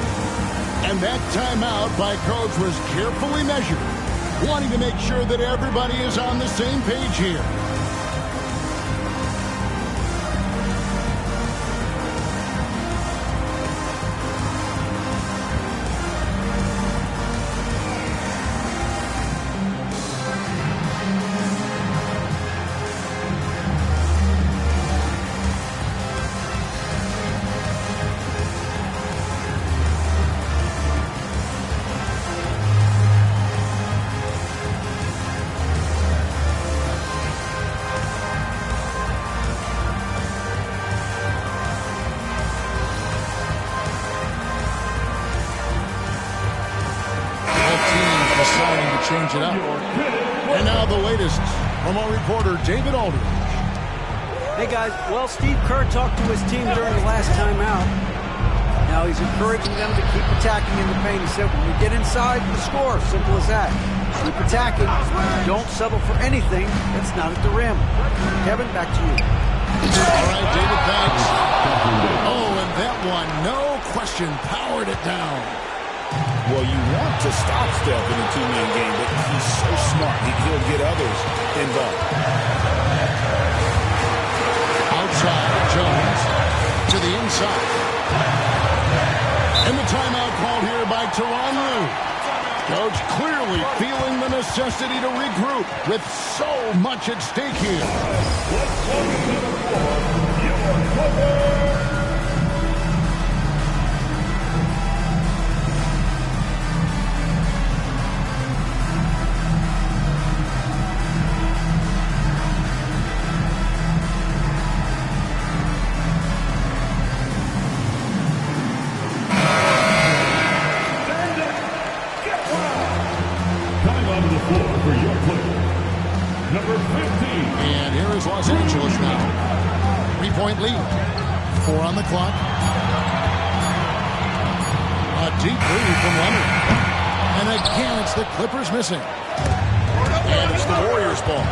And that timeout by Coach was carefully measured, wanting to make sure that everybody is on the same page here. it up. And now the latest from our reporter, David Aldridge. Hey, guys. Well, Steve Kerr talked to his team during the last timeout. Now he's encouraging them to keep attacking in the paint. He said, when we get inside, we score. Simple as that. Keep attacking. Don't settle for anything that's not at the rim. Kevin, back to you. All right, David, thanks. Oh, and that one, no question, powered it down. Well, you want to stop Steph in a two-man game, but he's so smart. He'll get others involved. Outside, Jones to the inside. And the timeout called here by Tyronn Lue. Coach clearly feeling the necessity to regroup with so much at stake here. And here is Los Angeles now. 3-point lead. 4 on the clock. A deep three from Leonard. And again, it's the Clippers missing. And it's the Warriors ball.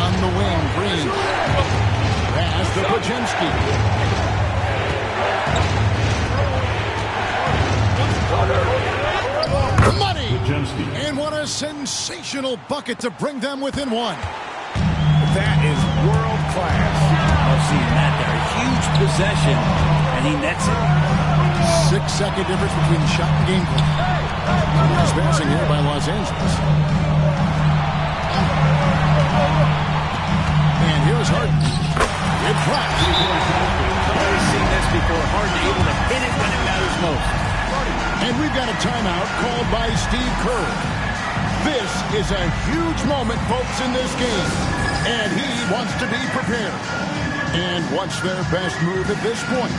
On the wing, Green. Pass to Podziemski. Money! And what a sensational bucket to bring them within one. That is world class. I've seen that there. Huge possession, and he nets it. 6-second difference between the shot and game clock. Nice passing here by Los Angeles. And here's Harden. Good flash. I've seen this before. Harden able to hit it when it matters most. And we've got a timeout called by Steve Kerr. This is a huge moment, folks, in this game. And he wants to be prepared. And what's their best move at this point?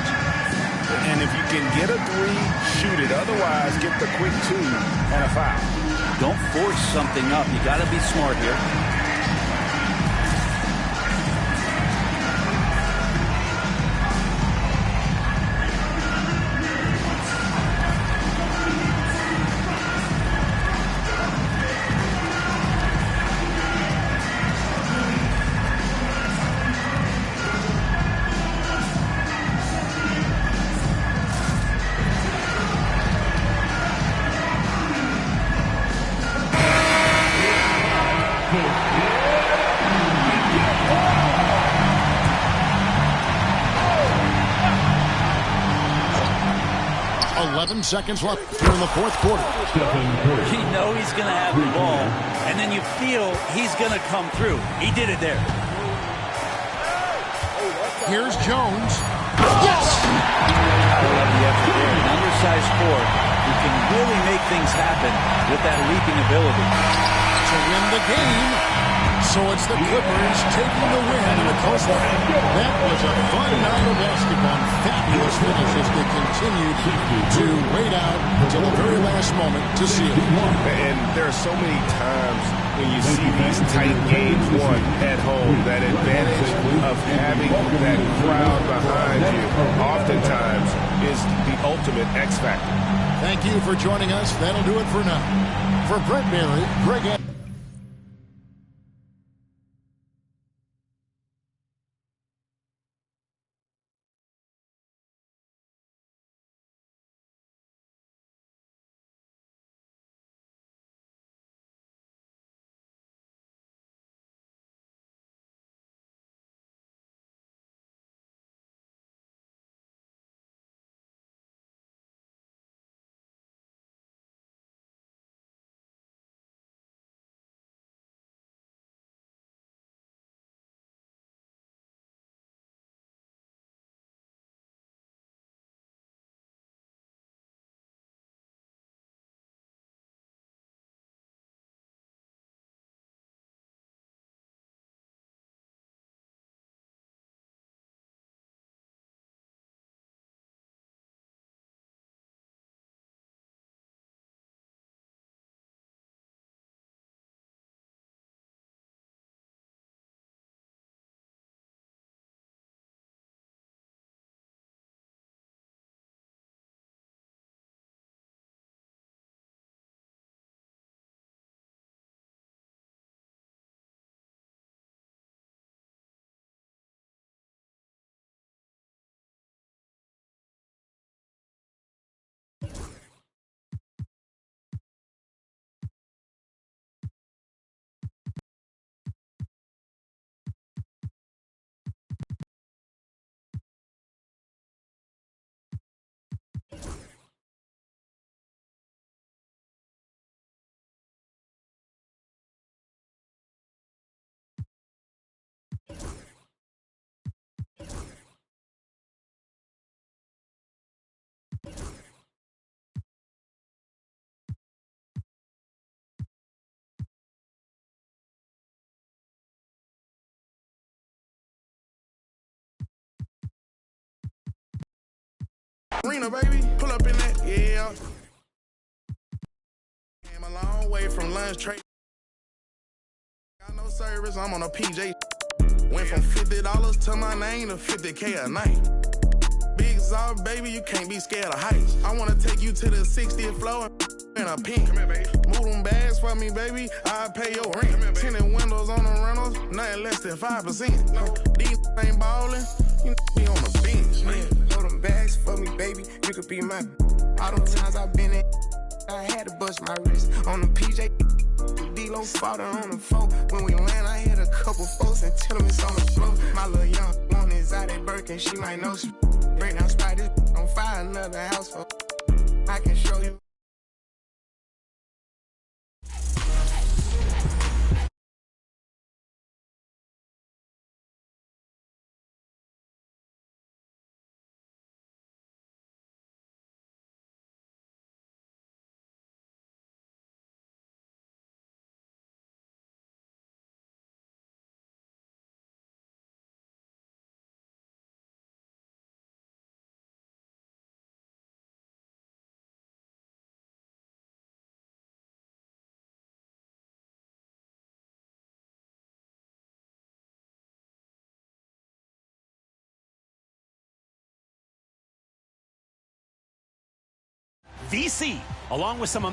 And if you can get a three, shoot it. Otherwise, get the quick two and a foul. Don't force something up. You got to be smart here. Seconds left here in the fourth quarter. You know he's going to have the ball, and then you feel he's going to come through. He did it there. Here's Jones. Yes! I love the effort there. An undersized forward who can really make things happen with that leaping ability. To win the game. So it's the Clippers taking the win in a close one. That was a fun night of basketball. Fabulous finishes that continued to wait out until the very last moment to see it. And there are so many times when you see these tight games won at home, that advantage of having that crowd behind you oftentimes is the ultimate X factor. Thank you for joining us. That'll do it for now. For Brent Bailey, Greg Arena, baby, pull up in that, yeah. Came a long way from lunch trade. Got no service, I'm on a PJ. Went from $50 to my name to $50K a night. Big Zod, baby, you can't be scared of heights. I wanna take you to the 60th floor in a pink. Come here, baby. Move them bags for me, baby. I'll pay your rent. Tinted windows on the rentals, nothing less than 5%. These ain't ballin', you be on the bench. Yeah, load them bags for me, baby. You could be my. All them times I've been in, I had to bust my wrist on the PJ. D-Lo fought her on the phone. When we land, I hit a couple folks and tell them it's on the floor. My little young one is out at Birkin, she might know she break down spiders on fire another house for. I can show you. VC, along with some